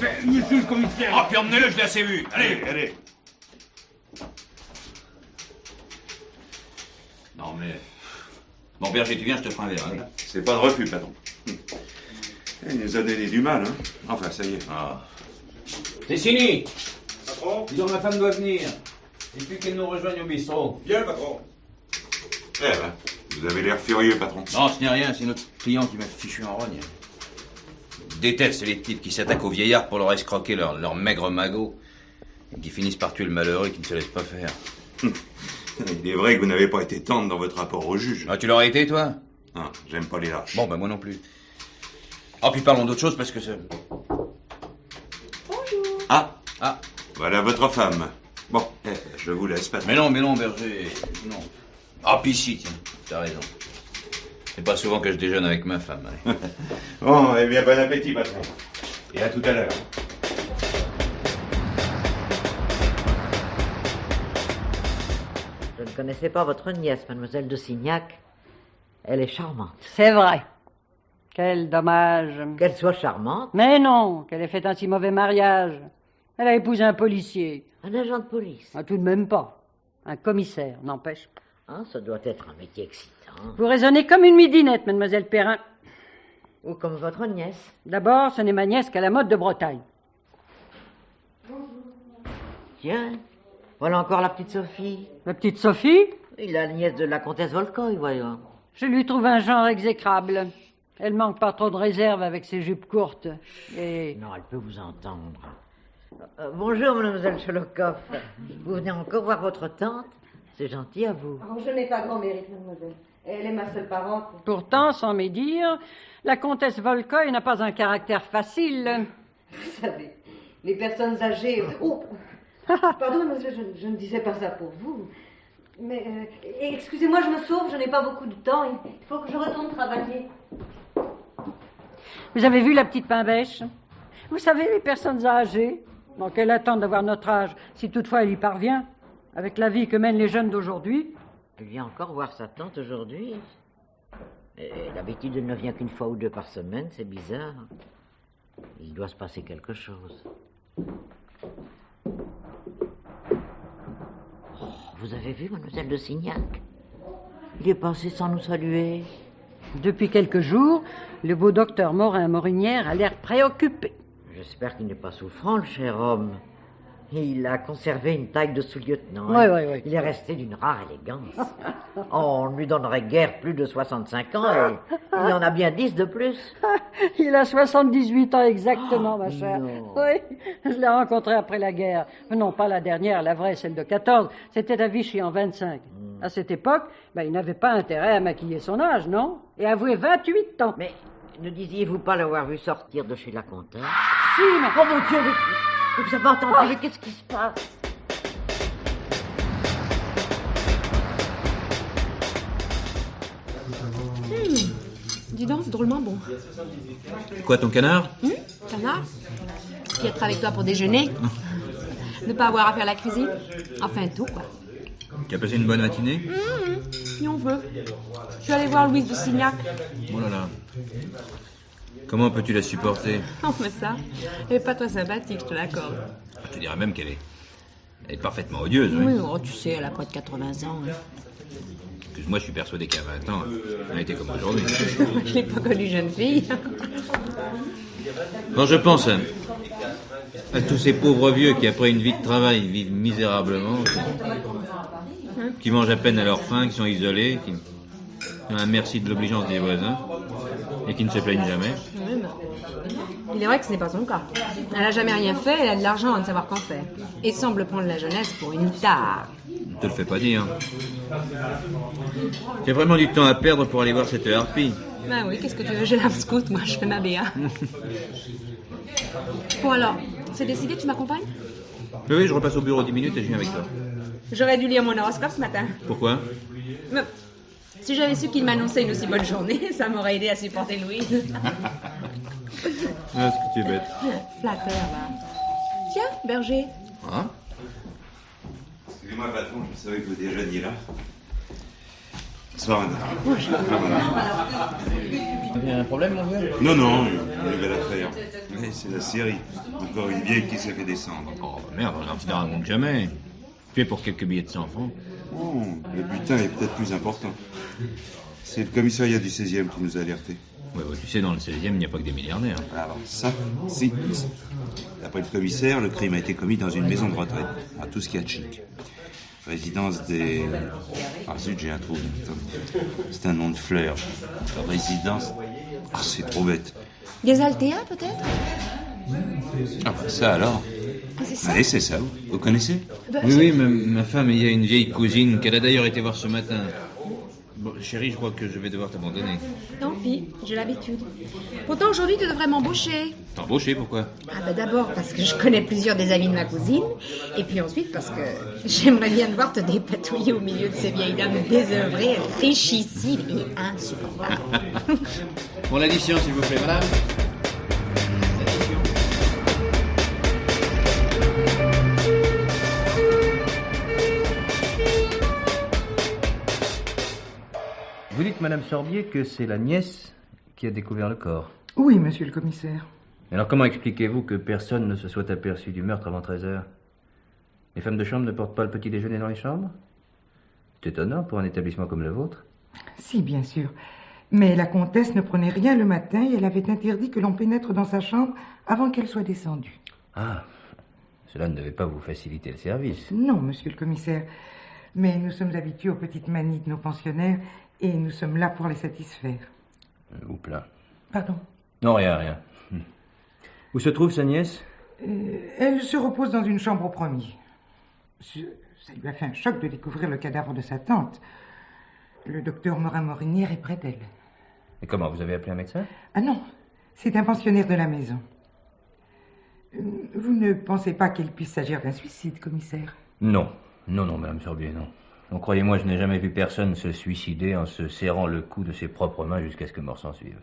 Mais, monsieur le commissaire... Oh, puis emmenez-le, je l'ai assez vu. Allez, allez. Non, mais... Bon, Berger, tu viens, je te ferai un verre. Allez. C'est pas de refus, patron. Il nous a donné du mal, hein. Enfin, ça y est. Ah. Tessini! Patron? Disons, ma femme doit venir. Et puis qu'elle nous rejoigne au bistrot. Bien, patron. Eh ben, vous avez l'air furieux, patron. Non, ce n'est rien, c'est notre client qui m'a fichu en rogne. Je déteste les types qui s'attaquent aux vieillards pour leur escroquer leur maigre magot. Et qui finissent par tuer le malheureux et qui ne se laissent pas faire. Il est vrai que vous n'avez pas été tendre dans votre rapport au juge. Ah, tu l'aurais été, toi? Non, j'aime pas les lâches. Bon, ben moi non plus. Oh, puis parlons d'autre chose parce que c'est... Bonjour. Ah. Voilà votre femme. Bon, je vous laisse, patron. Mais non, Berger, non. Ah, puis si, tiens, t'as raison. C'est pas souvent que je déjeune avec ma femme. Allez. Bon, eh bien, bon appétit, patron. Et à tout à l'heure. Je ne connaissais pas votre nièce, mademoiselle de Signac. Elle est charmante. C'est vrai. Quel dommage. Qu'elle soit charmante. Mais non, qu'elle ait fait un si mauvais mariage. Elle a épousé un policier. Un agent de police. Ah, tout de même pas. Un commissaire, n'empêche. Ah, ça doit être un métier excitant. Vous raisonnez comme une midinette, mademoiselle Perrin. Ou comme votre nièce. D'abord, ce n'est ma nièce qu'à la mode de Bretagne. Tiens, voilà encore la petite Sophie. La petite Sophie? Oui, la nièce de la comtesse Volkoy, voyons. Je lui trouve un genre exécrable. Elle manque pas trop de réserve avec ses jupes courtes. Et... Non, elle peut vous entendre. Bonjour, mademoiselle Cholokoff. Vous venez encore voir votre tante? C'est gentil à vous. Oh, je n'ai pas grand mérite, mademoiselle. Elle est ma seule parente. Pourtant, sans médire, la comtesse Volkoy n'a pas un caractère facile. Vous savez, les personnes âgées... Oh, pardon, mademoiselle, je ne disais pas ça pour vous. Mais, excusez-moi, je me sauve, je n'ai pas beaucoup de temps. Il faut que je retourne travailler. Vous avez vu la petite pain-bêche? Vous savez, les personnes âgées, donc elles attendent d'avoir notre âge, si toutefois elle y parvient, avec la vie que mènent les jeunes d'aujourd'hui. Elle vient encore voir sa tante aujourd'hui. D'habitude, elle ne vient qu'une fois ou deux par semaine, c'est bizarre. Il doit se passer quelque chose. Oh, vous avez vu, mademoiselle de Signac? Il est passé sans nous saluer. Depuis quelques jours, le beau docteur Morin-Morinière a l'air préoccupé. J'espère qu'il n'est pas souffrant, le cher homme. Il a conservé une taille de sous-lieutenant. Oui. Il est resté d'une rare élégance. On ne lui donnerait guère plus de 65 ans et il en a bien 10 de plus. Il a 78 ans exactement, ma chère. Non. Oui, je l'ai rencontré après la guerre. Non, pas la dernière, la vraie, celle de 14. C'était à Vichy en 25. À cette époque, il n'avait pas intérêt à maquiller son âge, non? Et avouer 28 ans. Mais ne disiez-vous pas l'avoir vu sortir de chez la comtesse? Si, mais... Oh mon Dieu, mais vous avez entendu, mais qu'est-ce qui se passe? Dis donc, c'est drôlement bon. Quoi, ton canard? Canard? Qui être avec toi pour déjeuner? Ne pas avoir à faire la cuisine? Enfin, tout, quoi. Tu as passé une bonne matinée? Si on veut. Je suis allée voir Louise de Signac. Oh là là. Comment peux-tu la supporter? Oh, mais ça, elle est pas très sympathique, je te l'accorde. Je te dirais même qu'elle est parfaitement odieuse, oui. Oui, oh, tu sais, elle a pas de 80 ans. Hein. Moi, je suis persuadé qu'à 20 ans, elle était comme aujourd'hui. Je l'ai pas connue jeune fille. Quand je pense à tous ces pauvres vieux qui, après une vie de travail, vivent misérablement, qui mangent à peine à leur faim, qui sont isolés, qui ont un merci de l'obligeance des voisins, et qui ne se plaignent jamais. Oui, bah. Il est vrai que ce n'est pas son cas. Elle n'a jamais rien fait, elle a de l'argent à ne savoir qu'en faire. Et semble prendre la jeunesse pour une tare. Ne te le fais pas dire. Tu as vraiment du temps à perdre pour aller voir cette harpie. Ben oui, qu'est-ce que tu veux, j'ai l'âme scout, moi, je fais ma BA. Bon alors, c'est décidé, tu m'accompagnes? Oui, je repasse au bureau 10 minutes et je viens avec toi. J'aurais dû lire mon horoscope ce matin. Pourquoi? Mais, si j'avais su qu'il m'annonçait une aussi bonne journée, ça m'aurait aidé à supporter Louise. Ah, ce que tu es bête. Flatteur, va. Tiens, Berger. Ah? Excusez-moi, patron, je savais que vous déjeuniez là. Bonsoir, Anna. Bonjour. Il y a un problème, mon vieux? Non, non, une nouvelle affaire. Mais c'est la série. Encore une vieille qui s'est fait descendre. Oh, merde, alors tu ne racontes jamais. Tu es pour quelques billets de 100 francs. Oh, le butin est peut-être plus important. C'est le commissariat du 16e qui nous a alertés. Ouais, tu sais, dans le 16e, il n'y a pas que des milliardaires. Alors, ça, si. D'après le commissaire, le crime a été commis dans une maison de retraite. À tout ce qu'il y a de chic. Résidence des... Ah zut, j'ai un trou. Attends. C'est un nom de fleur. Résidence... Ah, c'est trop bête. Des Altea, peut-être? Ah bah ça alors. Ah, c'est ça? Allez, c'est ça, vous connaissez? Oui, ma femme, il y a une vieille cousine qu'elle a d'ailleurs été voir ce matin. Bon, chérie, je crois que je vais devoir t'abandonner. Tant pis, j'ai l'habitude. Pourtant, aujourd'hui, tu devrais m'embaucher. T'embaucher, pourquoi? Ah bah d'abord parce que je connais plusieurs des amis de ma cousine, et puis ensuite parce que j'aimerais bien te voir te dépatouiller au milieu de ces vieilles dames désœuvrées, richissimes et insupportables. Bon, l'addition, s'il vous plaît, madame. Vous dites, Madame Sorbier, que c'est la nièce qui a découvert le corps. Oui, monsieur le commissaire. Alors comment expliquez-vous que personne ne se soit aperçu du meurtre avant 13 heures? Les femmes de chambre ne portent pas le petit déjeuner dans les chambres? C'est étonnant pour un établissement comme le vôtre. Si, bien sûr. Mais la comtesse ne prenait rien le matin et elle avait interdit que l'on pénètre dans sa chambre avant qu'elle soit descendue. Ah, cela ne devait pas vous faciliter le service. Non, monsieur le commissaire. Mais nous sommes habitués aux petites manies de nos pensionnaires et nous sommes là pour les satisfaire. Je vous plains. Pardon? Non, rien. Où se trouve sa nièce? Elle se repose dans une chambre au premier. Ça lui a fait un choc de découvrir le cadavre de sa tante. Le docteur Morin-Morinière est près d'elle. Et comment, vous avez appelé un médecin? Ah non, c'est un pensionnaire de la maison. Vous ne pensez pas qu'il puisse s'agir d'un suicide, commissaire? Non, Madame Sorbier, non. Donc, croyez-moi, je n'ai jamais vu personne se suicider en se serrant le cou de ses propres mains jusqu'à ce que mort s'en suive.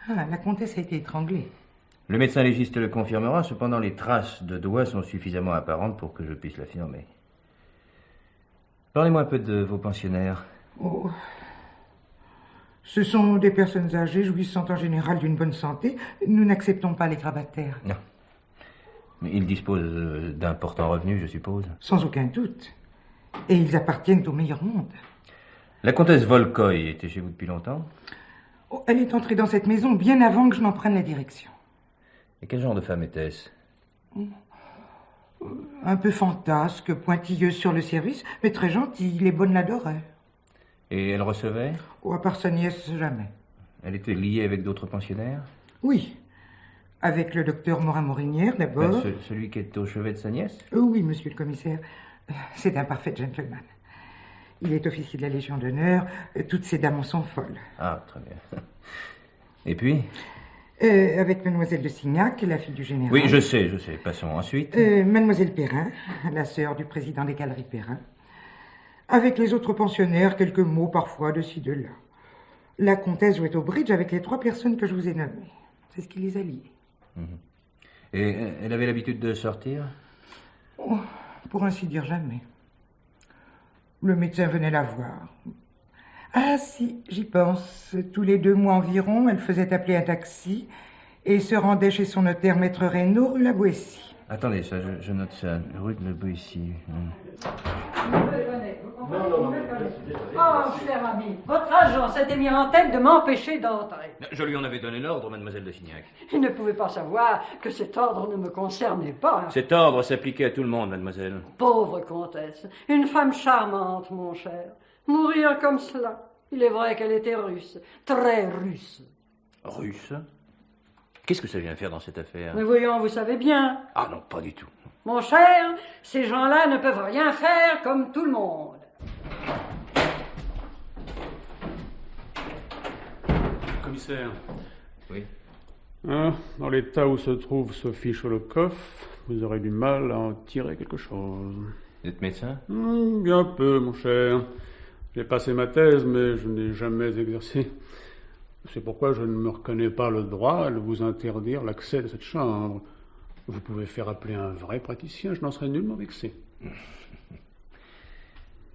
Ah, la comtesse a été étranglée. Le médecin légiste le confirmera, cependant les traces de doigts sont suffisamment apparentes pour que je puisse l'affirmer. Parlez-moi un peu de vos pensionnaires. Oh. Ce sont des personnes âgées jouissant en général d'une bonne santé. Nous n'acceptons pas les grabataires. Non. Mais ils disposent d'importants revenus, je suppose. Sans aucun doute. Et ils appartiennent au meilleur monde. La comtesse Volkoy était chez vous depuis longtemps? Oh, elle est entrée dans cette maison bien avant que je n'en prenne la direction. Et quel genre de femme était-ce? Un peu fantasque, pointilleuse sur le service, mais très gentille. Les bonnes l'adoraient. Et elle recevait? Oh, à part sa nièce, jamais. Elle était liée avec d'autres pensionnaires? Oui. Avec le docteur Morin-Morinière, d'abord. Celui qui est au chevet de sa nièce? Oui, monsieur le commissaire. C'est un parfait gentleman. Il est officier de la Légion d'honneur. Toutes ces dames en sont folles. Ah, très bien. Et puis? Avec mademoiselle de Signac, la fille du général. Oui, je sais. Passons ensuite. Mademoiselle Perrin, la sœur du président des Galeries Perrin. Avec les autres pensionnaires, quelques mots parfois de ci, de là. La comtesse jouait au bridge avec les 3 personnes que je vous ai nommées. C'est ce qui les a liés. Et elle avait l'habitude de sortir? Oh, pour ainsi dire, jamais. Le médecin venait la voir. Ah si, j'y pense. Tous les 2 mois environ, elle faisait appeler un taxi et se rendait chez son notaire Maître Reynaud, rue La Boétie. Attendez, ça, je note ça. Rue de La Boétie. Oh, cher ami, votre agent s'était mis en tête de m'empêcher d'entrer. Je lui en avais donné l'ordre, mademoiselle de Signac. Il ne pouvait pas savoir que cet ordre ne me concernait pas. Cet ordre s'appliquait à tout le monde, mademoiselle. Pauvre comtesse, une femme charmante, mon cher. Mourir comme cela. Il est vrai qu'elle était russe, très russe. Russe? Qu'est-ce que ça vient faire dans cette affaire? Mais voyons, vous savez bien. Ah non, pas du tout. Mon cher, ces gens-là ne peuvent rien faire comme tout le monde. Commissaire. Oui. Hein, dans l'état où se trouve Sophie Cholokoff, vous aurez du mal à en tirer quelque chose. Vous êtes médecin? Bien peu, mon cher. J'ai passé ma thèse, mais je n'ai jamais exercé. C'est pourquoi je ne me reconnais pas le droit de vous interdire l'accès de cette chambre. Vous pouvez faire appeler un vrai praticien, je n'en serais nullement vexé.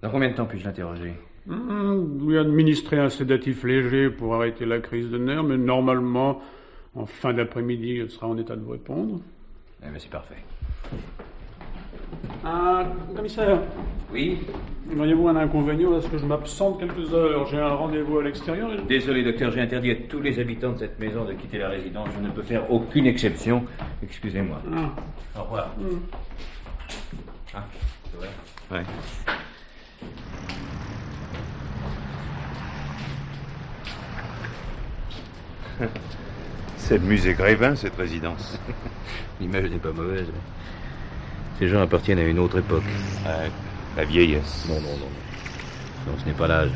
Dans combien de temps puis-je l'interroger? Lui administrer un sédatif léger pour arrêter la crise de nerfs, mais normalement, en fin d'après-midi, elle sera en état de vous répondre. Eh bien, c'est parfait. Commissaire. Oui? Voyez-vous un inconvénient à ce que je m'absente quelques heures? J'ai un rendez-vous à l'extérieur. Désolé, docteur, j'ai interdit à tous les habitants de cette maison de quitter la résidence. Je ne peux faire aucune exception. Excusez-moi. Au revoir. Ah, c'est vrai? Ouais. C'est le musée Grévin, cette résidence. L'image n'est pas mauvaise. Ces gens appartiennent à une autre époque. Ouais, la vieillesse. Non. Non, ce n'est pas l'âge.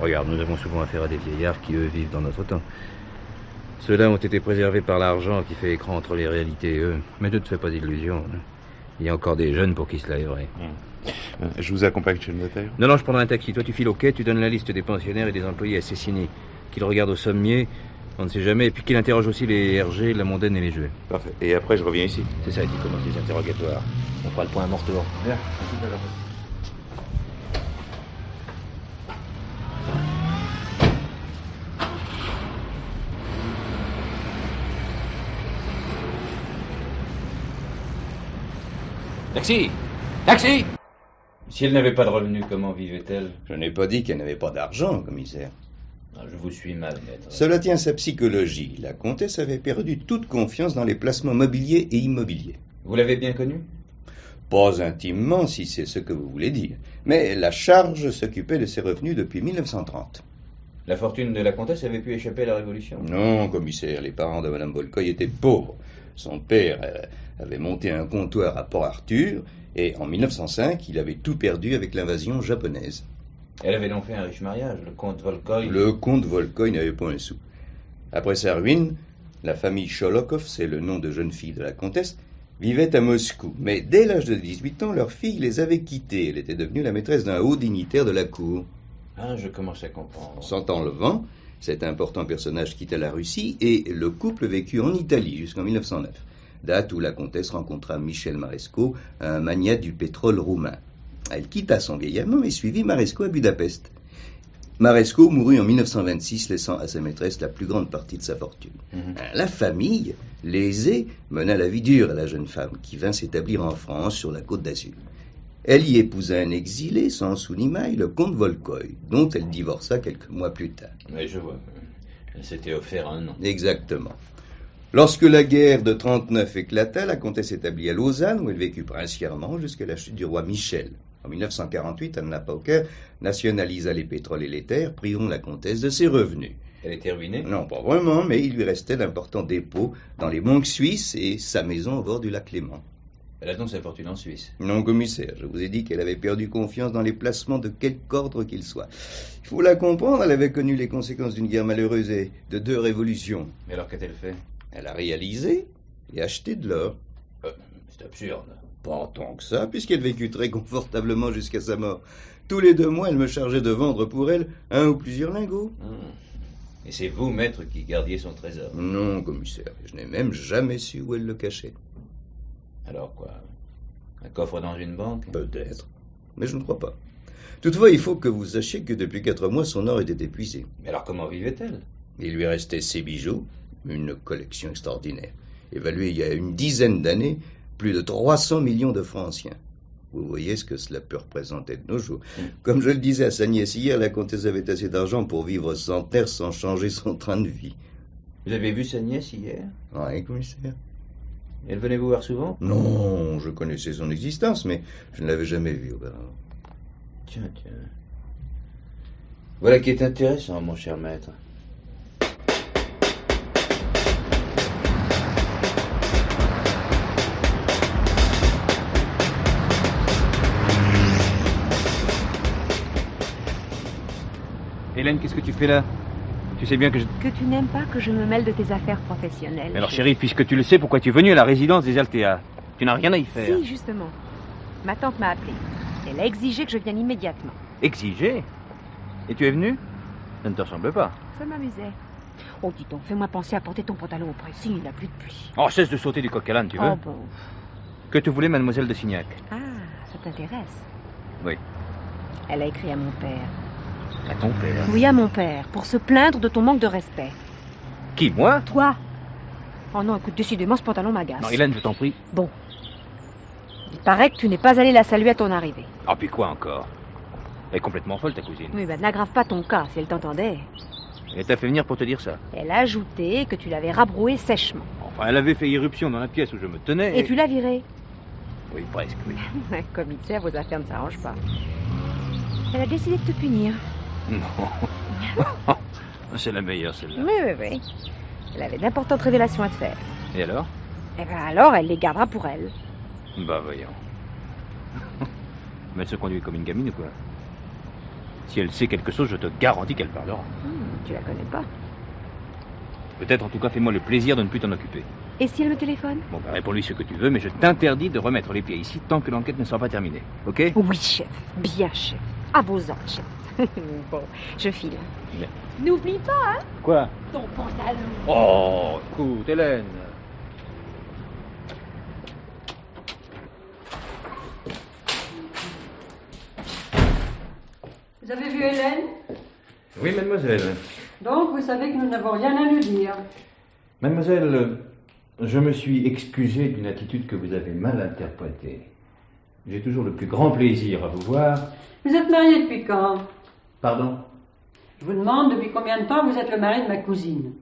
Regarde, nous avons souvent affaire à des vieillards qui, eux, vivent dans notre temps. Ceux-là ont été préservés par l'argent qui fait écran entre les réalités et eux. Mais ne te fais pas d'illusions. Il y a encore des jeunes pour qui cela est vrai. Je vous accompagne chez le notaire? Non, je prendrai un taxi. Toi, tu files au quai, tu donnes la liste des pensionnaires et des employés à Cessigny. Qu'ils regardent au sommier, on ne sait jamais, et puis qu'il interroge aussi les RG, la mondaine et les jeux. Parfait. Et après, je reviens ici? C'est ça, tu commences les interrogatoires. On fera le point à Morteau. Bien, à tout à l'heure. Taxi! Taxi! Si elle n'avait pas de revenus, comment vivait-elle? Je n'ai pas dit qu'elle n'avait pas d'argent, commissaire. Je vous suis mal, maître. Cela tient à sa psychologie. La comtesse avait perdu toute confiance dans les placements mobiliers et immobiliers. Vous l'avez bien connue? Pas intimement, si c'est ce que vous voulez dire. Mais la charge s'occupait de ses revenus depuis 1930. La fortune de la comtesse avait pu échapper à la Révolution? Non, commissaire, les parents de Mme Volcoy étaient pauvres. Son père avait monté un comptoir à Port-Arthur, et en 1905, il avait tout perdu avec l'invasion japonaise. Elle avait donc fait un riche mariage, le comte Volcoy. Le comte Volcoy n'avait pas un sou. Après sa ruine, la famille Cholokov, c'est le nom de jeune fille de la comtesse, vivait à Moscou. Mais dès l'âge de 18 ans, leur fille les avait quittés. Elle était devenue la maîtresse d'un haut dignitaire de la cour. Ah, je commence à comprendre. Sentant le vent, cet important personnage quitta la Russie et le couple vécut en Italie jusqu'en 1909, date où la comtesse rencontra Michel Maresco, un magnat du pétrole roumain. Elle quitta son vieil amant et suivit Maresco à Budapest. Maresco mourut en 1926, laissant à sa maîtresse la plus grande partie de sa fortune. La famille, lésée, mena la vie dure à la jeune femme, qui vint s'établir en France, sur la Côte d'Azur. Elle y épousa un exilé, sans sou ni maille, le comte Volcoy, dont elle divorça quelques mois plus tard. Oui, je vois. Elle s'était offert un an. Exactement. Lorsque la guerre de 39 éclata, la comtesse s'établit à Lausanne, où elle vécut princièrement jusqu'à la chute du roi Michel. En 1948, Anna Pauker nationalisa les pétroles et les terres, privant la comtesse de ses revenus. Elle était ruinée? Non, pas vraiment, mais il lui restait d'importants dépôts dans les banques suisses et sa maison au bord du lac Léman. Elle a donc sa fortune en Suisse? Non, commissaire, je vous ai dit qu'elle avait perdu confiance dans les placements de quelque ordre qu'ils soient. Il faut la comprendre, elle avait connu les conséquences d'une guerre malheureuse et de 2 révolutions. Mais alors qu'a-t-elle fait? Elle a réalisé et acheté de l'or. C'est absurde. Pas tant que ça, puisqu'elle vécut très confortablement jusqu'à sa mort. Tous les 2 mois, elle me chargeait de vendre pour elle 1 ou plusieurs lingots. Et c'est vous, maître, qui gardiez son trésor? Non, commissaire, je n'ai même jamais su où elle le cachait. Alors quoi? Un coffre dans une banque? Peut-être, mais je ne crois pas. Toutefois, il faut que vous sachiez que depuis 4 mois, son or était épuisé. Mais alors comment vivait-elle? Il lui restait ses bijoux, une collection extraordinaire, évaluée il y a une dizaine d'années, plus de 300 millions de francs anciens. Vous voyez ce que cela peut représenter de nos jours. Comme je le disais à sa nièce hier, la comtesse avait assez d'argent pour vivre centenaire sans changer son train de vie. Vous avez vu sa nièce hier? Oui, commissaire. Elle venait vous voir souvent? Non, je connaissais son existence, mais je ne l'avais jamais vue auparavant. Tiens. Voilà qui est intéressant, mon cher maître. Hélène, qu'est-ce que tu fais là? Tu sais bien que je... Que tu n'aimes pas que je me mêle de tes affaires professionnelles. Mais alors chérie, puisque tu le sais, pourquoi tu es venue à la résidence des Altea? Tu n'as rien à y faire. Si, justement. Ma tante m'a appelé. Elle a exigé que je vienne immédiatement. Exigé? Et tu es venu? Ça ne te ressemble pas. Ça m'amusait. Oh, dis donc, fais-moi penser à porter ton pantalon au pressing, il n'a plus de pluie. Oh, cesse de sauter du coq à l'âne, tu veux? Oh bon. Que te voulait mademoiselle de Signac? Ah, ça t'intéresse? Oui. Elle a écrit à mon père. À ton père. Oui, à mon père, pour se plaindre de ton manque de respect. Qui, moi? Toi? Oh non, écoute, décidément, ce pantalon m'agace. Non, Hélène, je t'en prie. Bon. Il paraît que tu n'es pas allé la saluer à ton arrivée. Ah, puis quoi encore? Elle est complètement folle, ta cousine. Oui, ben n'aggrave pas ton cas, si elle t'entendait. Elle t'a fait venir pour te dire ça. Elle a ajouté que tu l'avais rabroué sèchement. Enfin, elle avait fait irruption dans la pièce où je me tenais. Et tu l'as virée. Oui, presque, oui. Commissaire, vos affaires ne s'arrangent pas. Elle a décidé de te punir. Non. C'est la meilleure, celle-là. Oui. Elle avait d'importantes révélations à te faire. Et alors? Eh ben alors, elle les gardera pour elle. Bah, voyons. Mais elle se conduit comme une gamine ou quoi? Si elle sait quelque chose, je te garantis qu'elle parlera. Tu la connais pas. Peut-être, en tout cas, fais-moi le plaisir de ne plus t'en occuper. Et si elle me téléphone? Bon, bah, réponds-lui ce que tu veux, mais je t'interdis de remettre les pieds ici tant que l'enquête ne sera pas terminée. Ok? Oui, chef. Bien, chef. À vos ordres, chef. Bon, je file. Bien. N'oublie pas, hein? Quoi? Ton pantalon. Oh, écoute, Hélène. Vous avez vu Hélène? Oui, mademoiselle. Donc, vous savez que nous n'avons rien à nous dire. Mademoiselle, je me suis excusé d'une attitude que vous avez mal interprétée. J'ai toujours le plus grand plaisir à vous voir. Vous êtes marié depuis quand? Pardon? Je vous demande depuis combien de temps vous êtes le mari de ma cousine.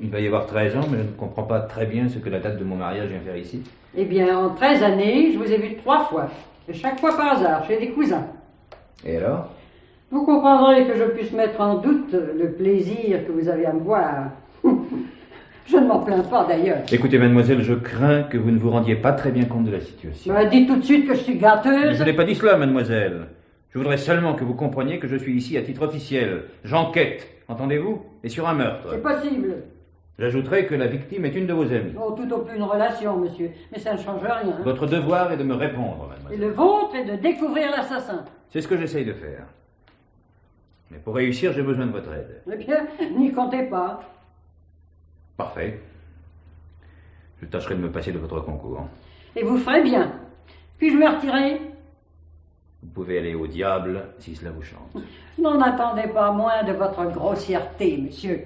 Il va y avoir 13 ans, mais je ne comprends pas très bien ce que la date de mon mariage vient faire ici. Eh bien, en 13 années, je vous ai vu 3 fois. Et chaque fois par hasard, chez des cousins. Et alors? Vous comprendrez que je puisse mettre en doute le plaisir que vous avez à me voir. Je ne m'en plains pas d'ailleurs. Écoutez, mademoiselle, je crains que vous ne vous rendiez pas très bien compte de la situation. Dites tout de suite que je suis gâteuse. Je n'ai pas dit cela, mademoiselle. Je voudrais seulement que vous compreniez que je suis ici à titre officiel. J'enquête, entendez-vous? Et sur un meurtre. C'est possible. J'ajouterai que la victime est une de vos amies. Oh, tout au plus une relation, monsieur. Mais ça ne change rien. Votre devoir est de me répondre, Et mademoiselle. le vôtre est de découvrir l'assassin. C'est ce que j'essaye de faire. Mais pour réussir, j'ai besoin de votre aide. Eh bien, n'y comptez pas. Parfait. Je tâcherai de me passer de votre concours. Et vous ferez bien. Puis-je me retirer? Vous pouvez aller au diable si cela vous chante. N'en attendez pas moins de votre grossièreté, monsieur.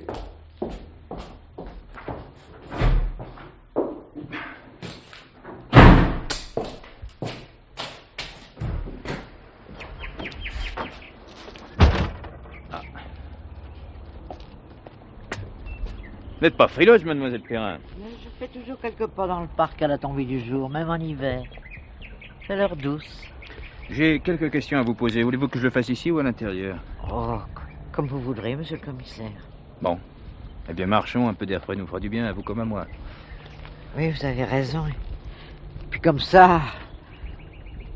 Vous n'êtes pas frileuse, mademoiselle Perrin? Je fais toujours quelques pas dans le parc à la tombée du jour, même en hiver. C'est l'heure douce. J'ai quelques questions à vous poser. Voulez-vous que je le fasse ici ou à l'intérieur? Oh, comme vous voudrez, monsieur le commissaire. Bon. Eh bien, marchons, un peu d'air frais nous fera du bien, à vous comme à moi. Oui, vous avez raison. Puis comme ça,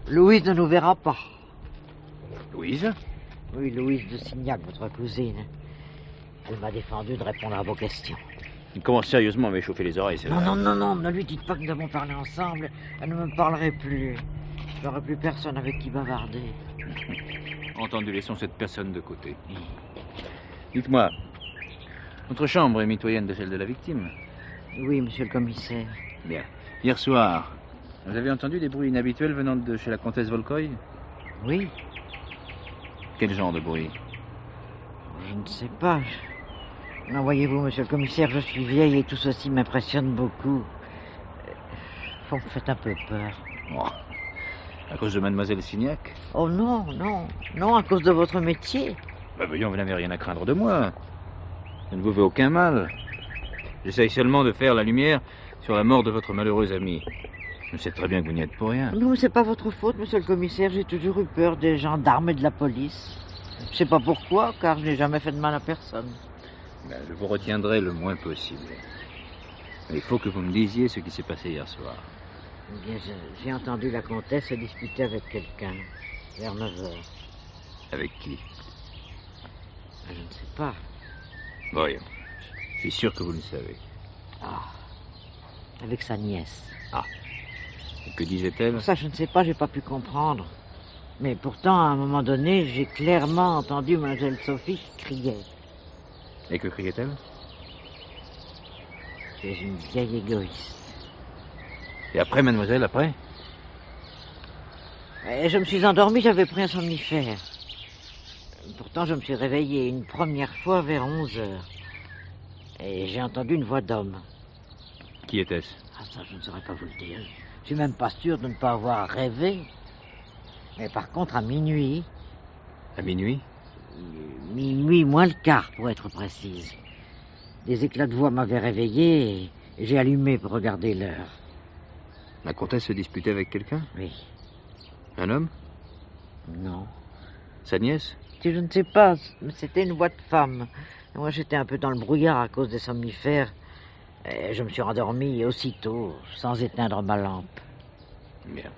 Louise ne nous verra pas. Louise? Oui, Louise de Signac, votre cousine. Elle m'a défendu de répondre à vos questions. Il commence sérieusement à m'échauffer les oreilles, c'est vrai. Non, ne lui dites pas que nous avons parlé ensemble. Elle ne me parlerait plus. Je n'aurai plus personne avec qui bavarder. Entendu, laissons cette personne de côté. Dites-moi, votre chambre est mitoyenne de celle de la victime? Oui, monsieur le commissaire. Bien. Hier soir, vous avez entendu des bruits inhabituels venant de chez la comtesse Volkoï? Oui. Quel genre de bruit? Je ne sais pas. Non, voyez-vous, monsieur le commissaire, je suis vieille et tout ceci m'impressionne beaucoup. Vous me faites un peu peur. Oh. À cause de mademoiselle Signac? Oh non, à cause de votre métier. Bah voyons, vous n'avez rien à craindre de moi. Je ne vous veux aucun mal. J'essaye seulement de faire la lumière sur la mort de votre malheureuse amie. Je sais très bien que vous n'y êtes pour rien. Non, mais c'est pas votre faute, monsieur le commissaire. J'ai toujours eu peur des gendarmes et de la police. Je sais pas pourquoi, car je n'ai jamais fait de mal à personne. Ben, je vous retiendrai le moins possible. Mais il faut que vous me disiez ce qui s'est passé hier soir. Eh bien, j'ai entendu la comtesse se disputer avec quelqu'un, vers 9h. Avec qui? Je ne sais pas. Voyons. Je suis sûr que vous le savez. Ah. Avec sa nièce. Ah. Et que disait-elle? Ça, je ne sais pas, j'ai pas pu comprendre. Mais pourtant, à un moment donné, j'ai clairement entendu mademoiselle Sophie qui criait. Et que criait-elle? Tu es une vieille égoïste. Et après, mademoiselle, après? Et je me suis endormie, j'avais pris un somnifère. Pourtant, je me suis réveillé une première fois vers 11 heures. Et j'ai entendu une voix d'homme. Qui était-ce? Ah, ça, je ne saurais pas vous le dire. Je suis même pas sûr de ne pas avoir rêvé. Mais par contre, à minuit... À minuit? Minuit moins le quart, pour être précise. Des éclats de voix m'avaient réveillé et j'ai allumé pour regarder l'heure. La comtesse se disputait avec quelqu'un? Oui. Un homme? Non. Sa nièce? Je ne sais pas, mais c'était une voix de femme. Moi, j'étais un peu dans le brouillard à cause des somnifères. Et je me suis endormi aussitôt, sans éteindre ma lampe. Bien.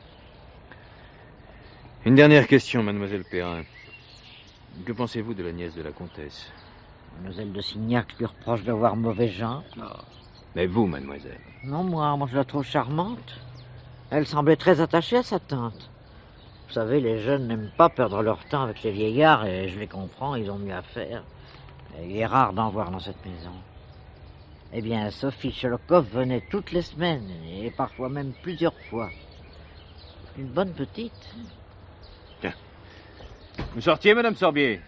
Une dernière question, mademoiselle Perrin. Que pensez-vous de la nièce de la comtesse? Mademoiselle de Signac lui reproche d'avoir mauvais genre. Mais vous, mademoiselle? Non, moi je la trouve charmante. Elle semblait très attachée à sa tante. Vous savez, les jeunes n'aiment pas perdre leur temps avec les vieillards, et je les comprends, ils ont mieux à faire. Et il est rare d'en voir dans cette maison. Eh bien, Sophie Cholokov venait toutes les semaines, et parfois même plusieurs fois. Une bonne petite. Tiens. Vous sortiez, madame Sorbier?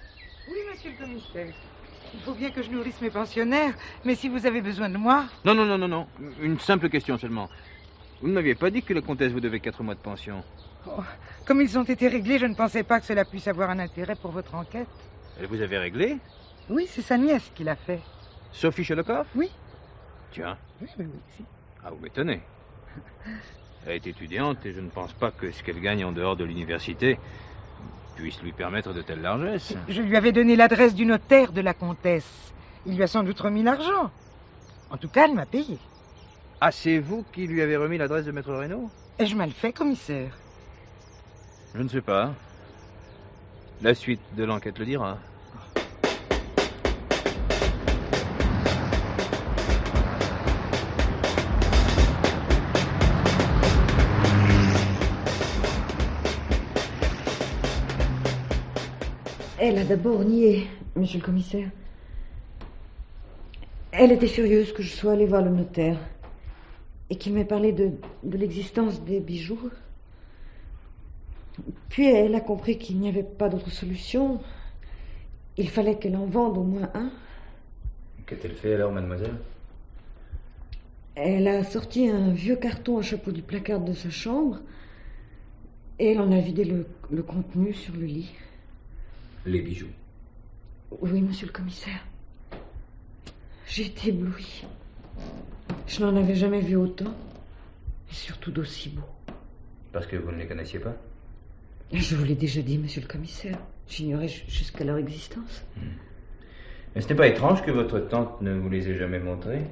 Oui, monsieur le commissaire. Il faut bien que je nourrisse mes pensionnaires, mais si vous avez besoin de moi... Non. Une simple question seulement. Vous ne m'aviez pas dit que la comtesse vous devait 4 mois de pension? Oh, comme ils ont été réglés, je ne pensais pas que cela puisse avoir un intérêt pour votre enquête. Elle vous avait réglé? Oui, c'est sa nièce qui l'a fait. Sophie Cholokov? Oui. Tiens. Oui, si. Ah, vous m'étonnez. Elle est étudiante et je ne pense pas que ce qu'elle gagne en dehors de l'université puisse lui permettre de telles largesses. Je lui avais donné l'adresse du notaire de la comtesse. Il lui a sans doute remis l'argent. En tout cas, elle m'a payé. Ah, c'est vous qui lui avez remis l'adresse de Maître Reynaud? Ai-je mal fait, commissaire? Je ne sais pas. La suite de l'enquête le dira. Elle a d'abord nié, monsieur le commissaire. Elle était furieuse que je sois allée voir le notaire et qu'il m'ait parlé de l'existence des bijoux. Puis elle a compris qu'il n'y avait pas d'autre solution. Il fallait qu'elle en vende au moins un. Qu'a-t-elle fait alors, mademoiselle? Elle a sorti un vieux carton à chapeau du placard de sa chambre et elle en a vidé le contenu sur le lit. Les bijoux? Oui, monsieur le commissaire. J'ai été éblouie. Je n'en avais jamais vu autant, et surtout d'aussi beau. Parce que vous ne les connaissiez pas? Je vous l'ai déjà dit, monsieur le commissaire. J'ignorais jusqu'à leur existence. Mais ce n'est pas étrange que votre tante ne vous les ait jamais montrés?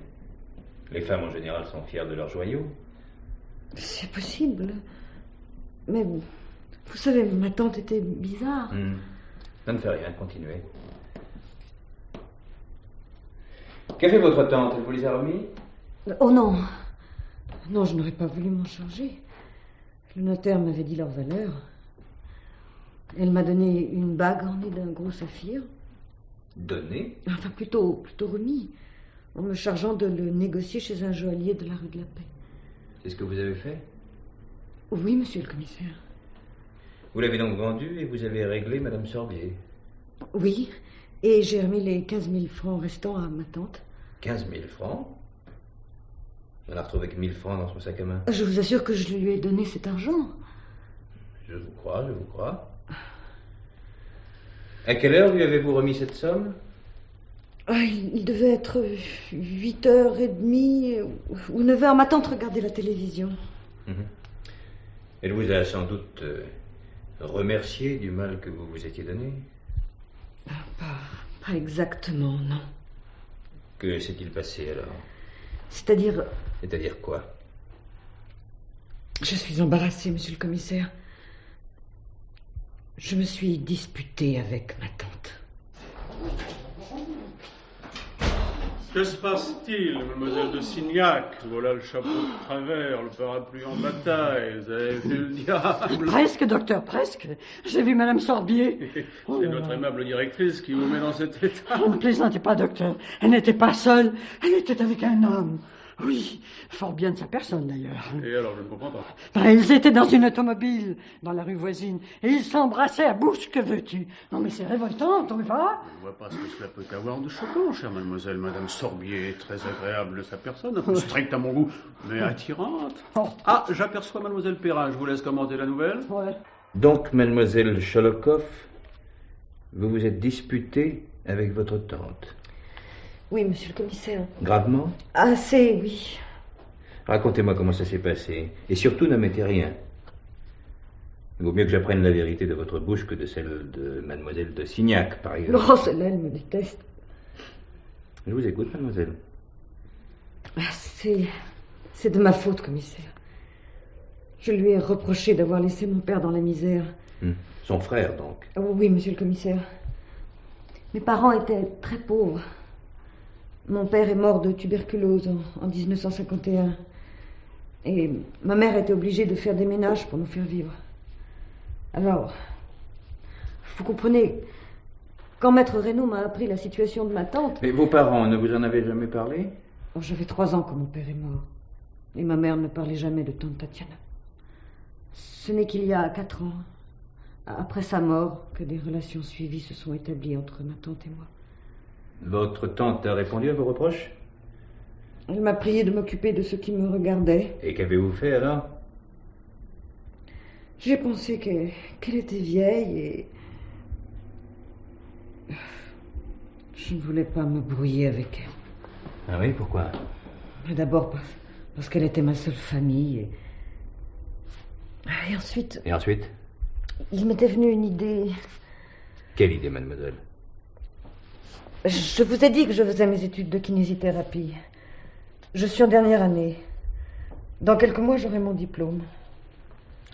Les femmes en général sont fières de leurs joyaux. C'est possible. Mais vous savez, ma tante était bizarre. Ça ne fait rien, continuez. Qu'a fait votre tante? Elle vous les a remis? Oh non. Non, je n'aurais pas voulu m'en charger. Le notaire m'avait dit leur valeur. Elle m'a donné une bague ornée d'un gros saphir. Donné? Enfin, plutôt remis, en me chargeant de le négocier chez un joaillier de la rue de la Paix. C'est ce que vous avez fait? Oui, monsieur le commissaire. Vous l'avez donc vendu et vous avez réglé madame Sorbier? Oui, et j'ai remis les 15 000 francs restants à ma tante. 15 000 francs? On a retrouvé que 1 000 francs dans son sac à main. Je vous assure que je lui ai donné cet argent. Je vous crois. À quelle heure lui avez-vous remis cette somme? Il devait être 8h30 ou 9h. Ma tante regardait la télévision. Elle vous a sans doute remercié du mal que vous vous étiez donné? Pas exactement, non. Que s'est-il passé alors? C'est-à-dire... C'est-à-dire quoi? Je suis embarrassée, monsieur le commissaire. Je me suis disputée avec ma tante. Que se passe-t-il, mademoiselle de Signac? Voilà le chapeau de travers, le parapluie en bataille. Vous avez vu le diable? Presque, docteur, presque. J'ai vu madame Sorbier. C'est notre aimable directrice qui vous met dans cet état. Ne plaisantez pas, docteur. Elle n'était pas seule. Elle était avec un homme. Oui, fort bien de sa personne d'ailleurs. Et alors, je ne comprends pas. Ben, ils étaient dans une automobile, dans la rue voisine, et ils s'embrassaient à bouche, que veux-tu? Non mais c'est révoltant, on trouve pas? Je ne vois pas ce que cela peut avoir de choquant, chère mademoiselle. Madame Sorbier est très agréable de sa personne, un peu stricte à mon goût, mais attirante. Ah, j'aperçois mademoiselle Perrin, je vous laisse commenter la nouvelle. Ouais. Donc, mademoiselle Cholokoff, vous vous êtes disputée avec votre tante. Oui, monsieur le commissaire. Gravement? Assez, oui. Racontez-moi comment ça s'est passé. Et surtout, n'omettez rien. Il vaut mieux que j'apprenne la vérité de votre bouche que de celle de mademoiselle de Signac, par exemple. Non, celle-là, elle me déteste. Je vous écoute, mademoiselle. C'est de ma faute, commissaire. Je lui ai reproché d'avoir laissé mon père dans la misère. Son frère, donc. Oh, oui, monsieur le commissaire. Mes parents étaient très pauvres. Mon père est mort de tuberculose en 1951. Et ma mère était obligée de faire des ménages pour nous faire vivre. Alors, vous comprenez, quand maître Reynaud m'a appris la situation de ma tante... Mais vos parents, ne vous en avez jamais parlé? Oh, j'avais 3 ans quand mon père est mort. Et ma mère ne parlait jamais de tante Tatiana. Ce n'est qu'il y a 4 ans, après sa mort, que des relations suivies se sont établies entre ma tante et moi. Votre tante a répondu à vos reproches? Elle m'a prié de m'occuper de ce qui me regardait. Et qu'avez-vous fait alors? J'ai pensé qu'elle était vieille et... Je ne voulais pas me brouiller avec elle. Ah oui, pourquoi? D'abord parce qu'elle était ma seule famille et ensuite... Et ensuite? Il m'était venu une idée... Quelle idée, mademoiselle? Je vous ai dit que je faisais mes études de kinésithérapie. Je suis en dernière année. Dans quelques mois, j'aurai mon diplôme.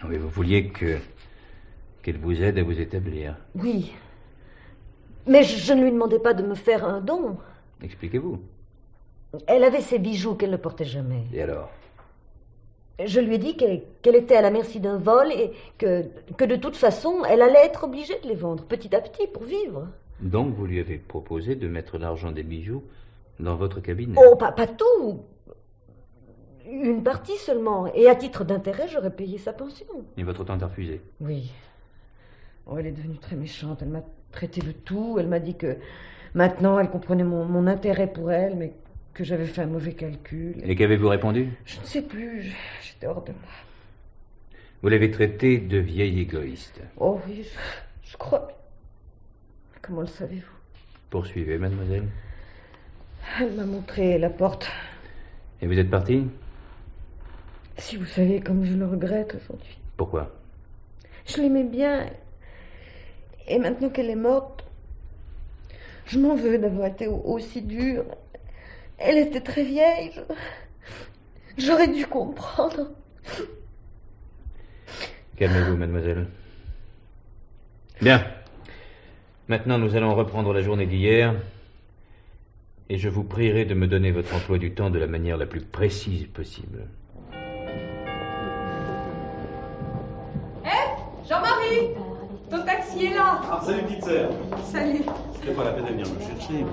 Oui, vous vouliez qu'elle vous aide à vous établir. Oui. Mais je ne lui demandais pas de me faire un don. Expliquez-vous. Elle avait ses bijoux qu'elle ne portait jamais. Et alors? Je lui ai dit qu'elle était à la merci d'un vol et que de toute façon, elle allait être obligée de les vendre petit à petit pour vivre. Donc, vous lui avez proposé de mettre l'argent des bijoux dans votre cabinet? Oh, pas tout. Une partie seulement. Et à titre d'intérêt, j'aurais payé sa pension. Et votre tante a refusé? Oui. Oh, elle est devenue très méchante. Elle m'a traité de tout. Elle m'a dit que maintenant, elle comprenait mon intérêt pour elle, mais que j'avais fait un mauvais calcul. Et qu'avez-vous répondu? Je ne sais plus. J'étais hors de moi. Vous l'avez traitée de vieille égoïste. Oh oui, je crois. Comment le savez-vous? Poursuivez, mademoiselle. Elle m'a montré la porte. Et vous êtes partie? Si vous saviez comme je le regrette aujourd'hui. Pourquoi? Je l'aimais bien. Et maintenant qu'elle est morte, je m'en veux d'avoir été aussi dure. Elle était très vieille. J'aurais dû comprendre. Calmez-vous, mademoiselle. Bien. Maintenant, nous allons reprendre la journée d'hier. Et je vous prierai de me donner votre emploi du temps de la manière la plus précise possible. Jean-Marie, ton taxi est là. Ah, salut petite sœur. Salut. C'était pas la peine de venir me chercher.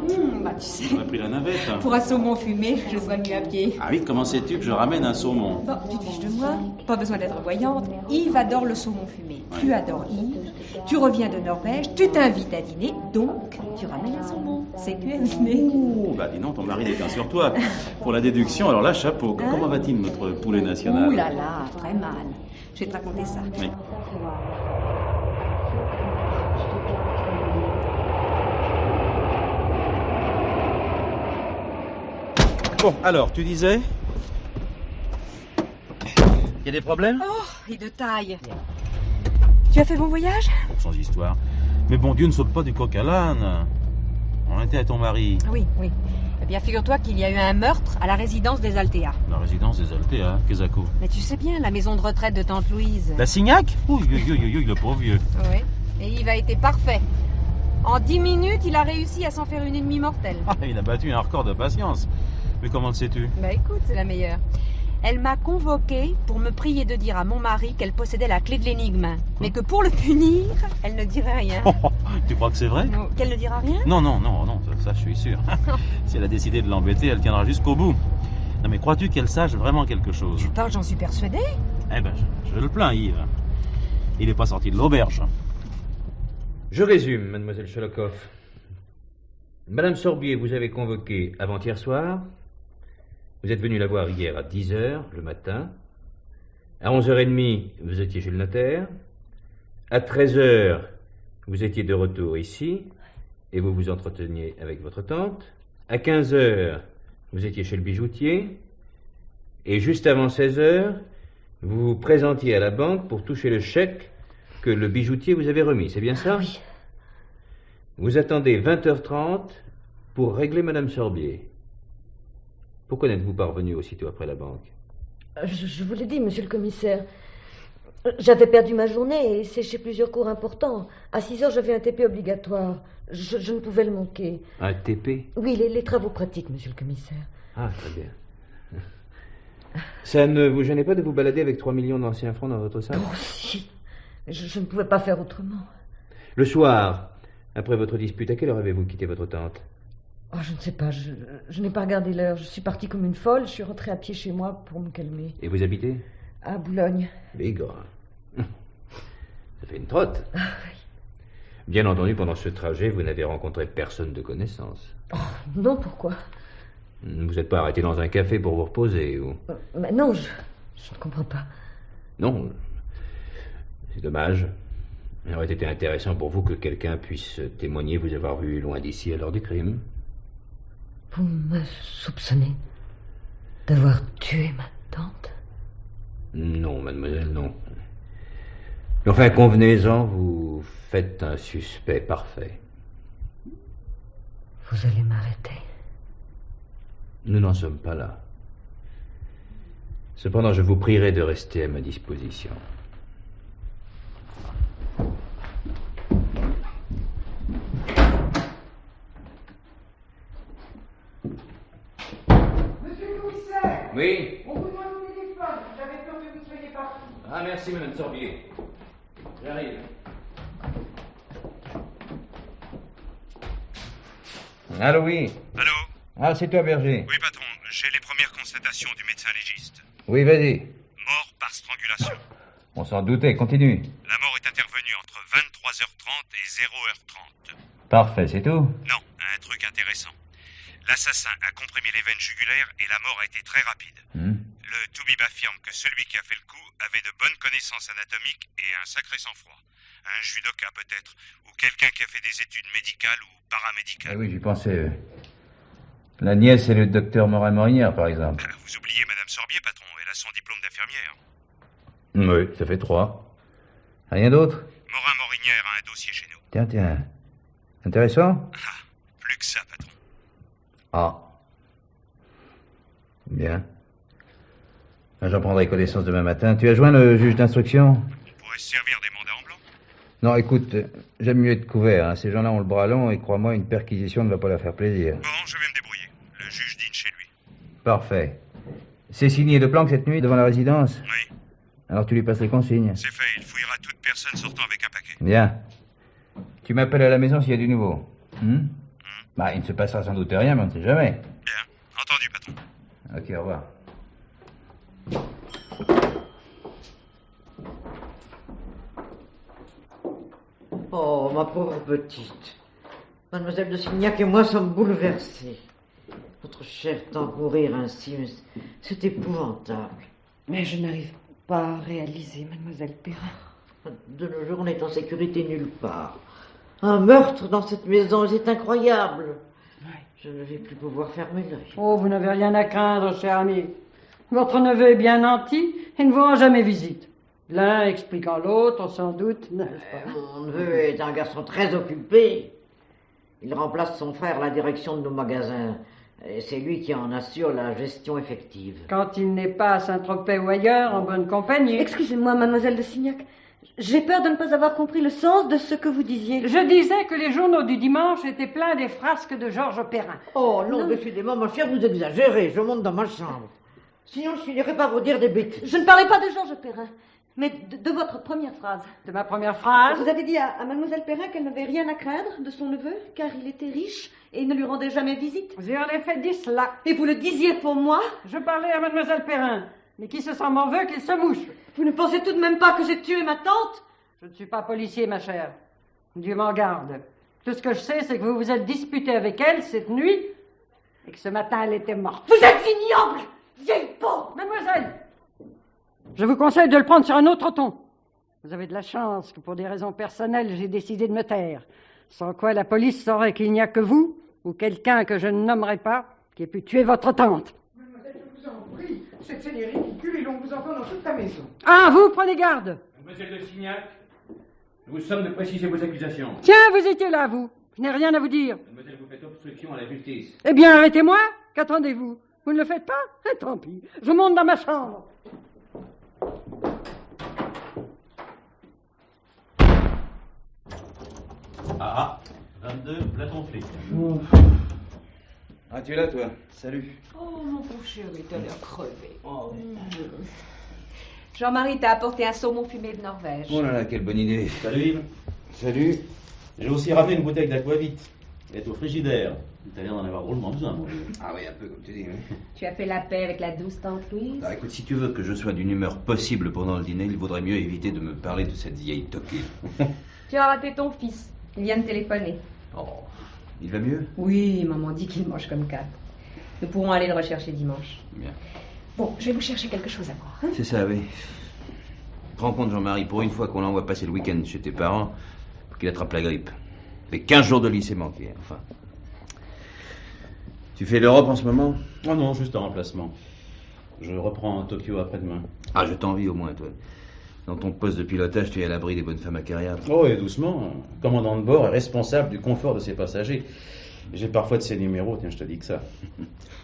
Bah tu sais, On a pris la navette. pour un saumon fumé, je serais mieux à pied. Ah oui, comment sais-tu que je ramène un saumon? Bon, tu te fiches de moi, pas besoin d'être voyante. Yves adore le saumon fumé. Tu adores Yves, tu reviens de Norvège, tu t'invites à dîner, donc tu ramènes un saumon. C'est cuisiné. Ouh, bah dis donc, ton mari déteint sur toi. Pour la déduction, alors là, chapeau. Comment va-t-il, notre poulet national? Ouh là là, très mal. Je vais te raconter ça. Oui. Bon, alors, tu disais? Il y a des problèmes? Oh, et de taille. Tu as fait bon voyage? Sans histoire. Mais bon Dieu ne saute pas du coq à l'âne. On était à ton mari. Oui, oui. Eh bien, figure-toi qu'il y a eu un meurtre à la résidence des Altéas. La résidence des Altéas, Quesaco. Mais tu sais bien, la maison de retraite de Tante Louise. La Signac? Oui, le pauvre vieux. Oui. Et Yves a été parfait. En 10 minutes, il a réussi à s'en faire une ennemie mortelle. Ah, il a battu un record de patience. Mais comment le sais-tu? Bah écoute, c'est la meilleure. Elle m'a convoquée pour me prier de dire à mon mari qu'elle possédait la clé de l'énigme. Mais que pour le punir, elle ne dirait rien. Tu crois que c'est vrai? Qu'elle ne dira rien? Non, ça je suis sûr. Si elle a décidé de l'embêter, elle tiendra jusqu'au bout. Non mais crois-tu qu'elle sache vraiment quelque chose? Tu parles, j'en suis persuadée. Eh ben, je le plains, Yves. Il n'est pas sorti de l'auberge. Je résume, mademoiselle Sholokov. Madame Sorbier, vous avez convoqué avant-hier soir. Vous êtes venu la voir hier à 10h le matin. À 11h30, vous étiez chez le notaire. À 13h, vous étiez de retour ici et vous vous entreteniez avec votre tante. À 15h, vous étiez chez le bijoutier. Et juste avant 16h, vous vous présentiez à la banque pour toucher le chèque que le bijoutier vous avait remis. C'est bien ça? Oui. Vous attendez 20h30 pour régler Madame Sorbier. Pourquoi n'êtes-vous pas revenu aussitôt après la banque? Je vous l'ai dit, monsieur le commissaire. J'avais perdu ma journée et séché plusieurs cours importants. À 6h, j'avais un TP obligatoire. Je ne pouvais le manquer. Un TP? Oui, les travaux pratiques, monsieur le commissaire. Ah, très bien. Ça ne vous gênait pas de vous balader avec 3 millions d'anciens francs dans votre sac? Oh, si. Je ne pouvais pas faire autrement. Le soir, après votre dispute, à quelle heure avez-vous quitté votre tante? Oh, je ne sais pas, je n'ai pas regardé l'heure. Je suis partie comme une folle, je suis rentrée à pied chez moi pour me calmer. Et vous habitez? À Boulogne. Bigre. Ça fait une trotte. Ah, oui. Bien entendu, pendant ce trajet, vous n'avez rencontré personne de connaissance. Oh, non, pourquoi? Vous n'êtes pas arrêté dans un café pour vous reposer, ou... Mais non, je ne comprends pas. Non, c'est dommage. Il aurait été intéressant pour vous que quelqu'un puisse témoigner vous avoir vu loin d'ici à l'heure du crime. Vous me soupçonnez d'avoir tué ma tante? Non, mademoiselle, non. Mais enfin, convenez-en, vous faites un suspect parfait. Vous allez m'arrêter? Nous n'en sommes pas là. Cependant, je vous prierai de rester à ma disposition. Monsieur le commissaire! Oui? On vous demande au téléphone. J'avais peur que vous soyez parti. Ah, merci, madame Sorbier. J'arrive. Allô, oui? Allô? Ah, c'est toi, Berger. Oui, patron, j'ai les premières constatations du médecin légiste. Oui, vas-y. Mort par strangulation. On s'en doutait, continue. La mort est intervenue entre 23h30 et 0h30. Parfait, c'est tout? Non, un truc intéressant. L'assassin a comprimé les veines jugulaires et la mort a été très rapide. Le toubib affirme que celui qui a fait le coup avait de bonnes connaissances anatomiques et un sacré sang-froid. Un judoka peut-être, ou quelqu'un qui a fait des études médicales ou paramédicales. Ah oui, j'y pensais. La nièce et le docteur Morin-Morinière, par exemple. Vous oubliez Madame Sorbier, patron, elle a son diplôme d'infirmière. Oui, ça fait 3. Rien d'autre? Morin-Morinière a un dossier chez nous. Tiens. Intéressant? Plus que ça, patron. Ah. Bien. J'en prendrai connaissance demain matin. Tu as joint le juge d'instruction? On pourrait se servir des mandats en blanc. Non, écoute, j'aime mieux être couvert. Hein. Ces gens-là ont le bras long et crois-moi, une perquisition ne va pas leur faire plaisir. Bon, je vais me débrouiller. Le juge dîne chez lui. Parfait. C'est signé de Planck cette nuit devant la résidence? Oui. Alors tu lui passes les consignes. C'est fait, il fouillera toute personne sortant avec un paquet. Bien. Tu m'appelles à la maison s'il y a du nouveau. Bah, il ne se passera sans doute rien, mais on ne sait jamais. Bien, entendu, patron. Ok, au revoir. Oh, ma pauvre petite. Mademoiselle de Signac et moi sommes bouleversés. Votre chère tante mourir ainsi, c'est épouvantable. Mais je n'arrive pas à réaliser, mademoiselle Perrin. De nos jours, on est en sécurité nulle part. Un meurtre dans cette maison, c'est incroyable. Je ne vais plus pouvoir fermer l'œil. Oh, vous n'avez rien à craindre, cher ami. Votre neveu est bien nanti et ne vous rend jamais visite. L'un expliquant l'autre, sans doute, n'est-ce pas? Mon neveu est un garçon très occupé. Il remplace son frère à la direction de nos magasins. Et c'est lui qui en assure la gestion effective. Quand il n'est pas à Saint-Tropez ou ailleurs, en bonne compagnie. Excusez-moi, mademoiselle de Signac. J'ai peur de ne pas avoir compris le sens de ce que vous disiez. Je disais que les journaux du dimanche étaient pleins des frasques de Georges Perrin. Oh non, décidément, ma chère, vous exagérez. Je monte dans ma chambre. Sinon, je finirai par vous dire des bêtises. Je ne parlais pas de Georges Perrin. Mais de votre première phrase. De ma première phrase? Vous avez dit à Mademoiselle Perrin qu'elle n'avait rien à craindre de son neveu, car il était riche et il ne lui rendait jamais visite. J'ai en effet dit cela. Et vous le disiez pour moi? Je parlais à Mademoiselle Perrin. Mais qui se sent m'en veut qu'il se mouche. Vous ne pensez tout de même pas que j'ai tué ma tante? Je ne suis pas policier, ma chère. Dieu m'en garde. Tout ce que je sais, c'est que vous vous êtes disputé avec elle cette nuit et que ce matin, elle était morte. Vous êtes ignoble, vieille pauvre! Mademoiselle, je vous conseille de le prendre sur un autre ton. Vous avez de la chance que pour des raisons personnelles, j'ai décidé de me taire. Sans quoi la police saurait qu'il n'y a que vous, ou quelqu'un que je ne nommerai pas, qui ait pu tuer votre tante. Mademoiselle, je vous en prie. Cette scène est ridicule et l'on vous entend dans toute la maison. Ah, vous, prenez garde. Mademoiselle de Signac, nous vous sommes de préciser vos accusations. Tiens, vous étiez là, vous. Je n'ai rien à vous dire. Mademoiselle, vous faites obstruction à la justice. Eh bien, arrêtez-moi. Qu'attendez-vous? Vous ne le faites pas? Eh, tant pis. Je monte dans ma chambre. Ah, 22, Platon flic. Ah, tu es là, toi? Salut. Oh, mon pauvre chéri, t'as l'air crevé. Oh. Jean-Marie t'a apporté un saumon fumé de Norvège. Oh là là, quelle bonne idée. Salut Yves. Salut. J'ai aussi ramené une bouteille d'aquavit. Elle est au frigidaire. T'as l'air d'en avoir drôlement besoin, mon vieux. Ah oui, un peu, comme tu dis. Oui. Tu as fait la paix avec la douce tante Louise? Ah, écoute, si tu veux que je sois d'une humeur possible pendant le dîner, il vaudrait mieux éviter de me parler de cette vieille toquée. Tu as raté ton fils. Il vient de téléphoner. Oh, il va mieux? Oui, maman dit qu'il mange comme 4. Nous pourrons aller le rechercher dimanche. Bien. Bon, je vais vous chercher quelque chose à boire. Hein? C'est ça, oui. Prends compte, Jean-Marie, pour une fois qu'on l'envoie passer le week-end chez tes parents, pour qu'il attrape la grippe. Mais 15 jours de lycée manqués, enfin. Tu fais l'Europe en ce moment? Oh non, juste un remplacement. Je reprends Tokyo après-demain. Ah, je t'envie au moins, toi. Dans ton poste de pilotage, tu es à l'abri des bonnes femmes acariâtres. Oh, et doucement. Le commandant de bord est responsable du confort de ses passagers. J'ai parfois de ses numéros, tiens, je te dis que ça.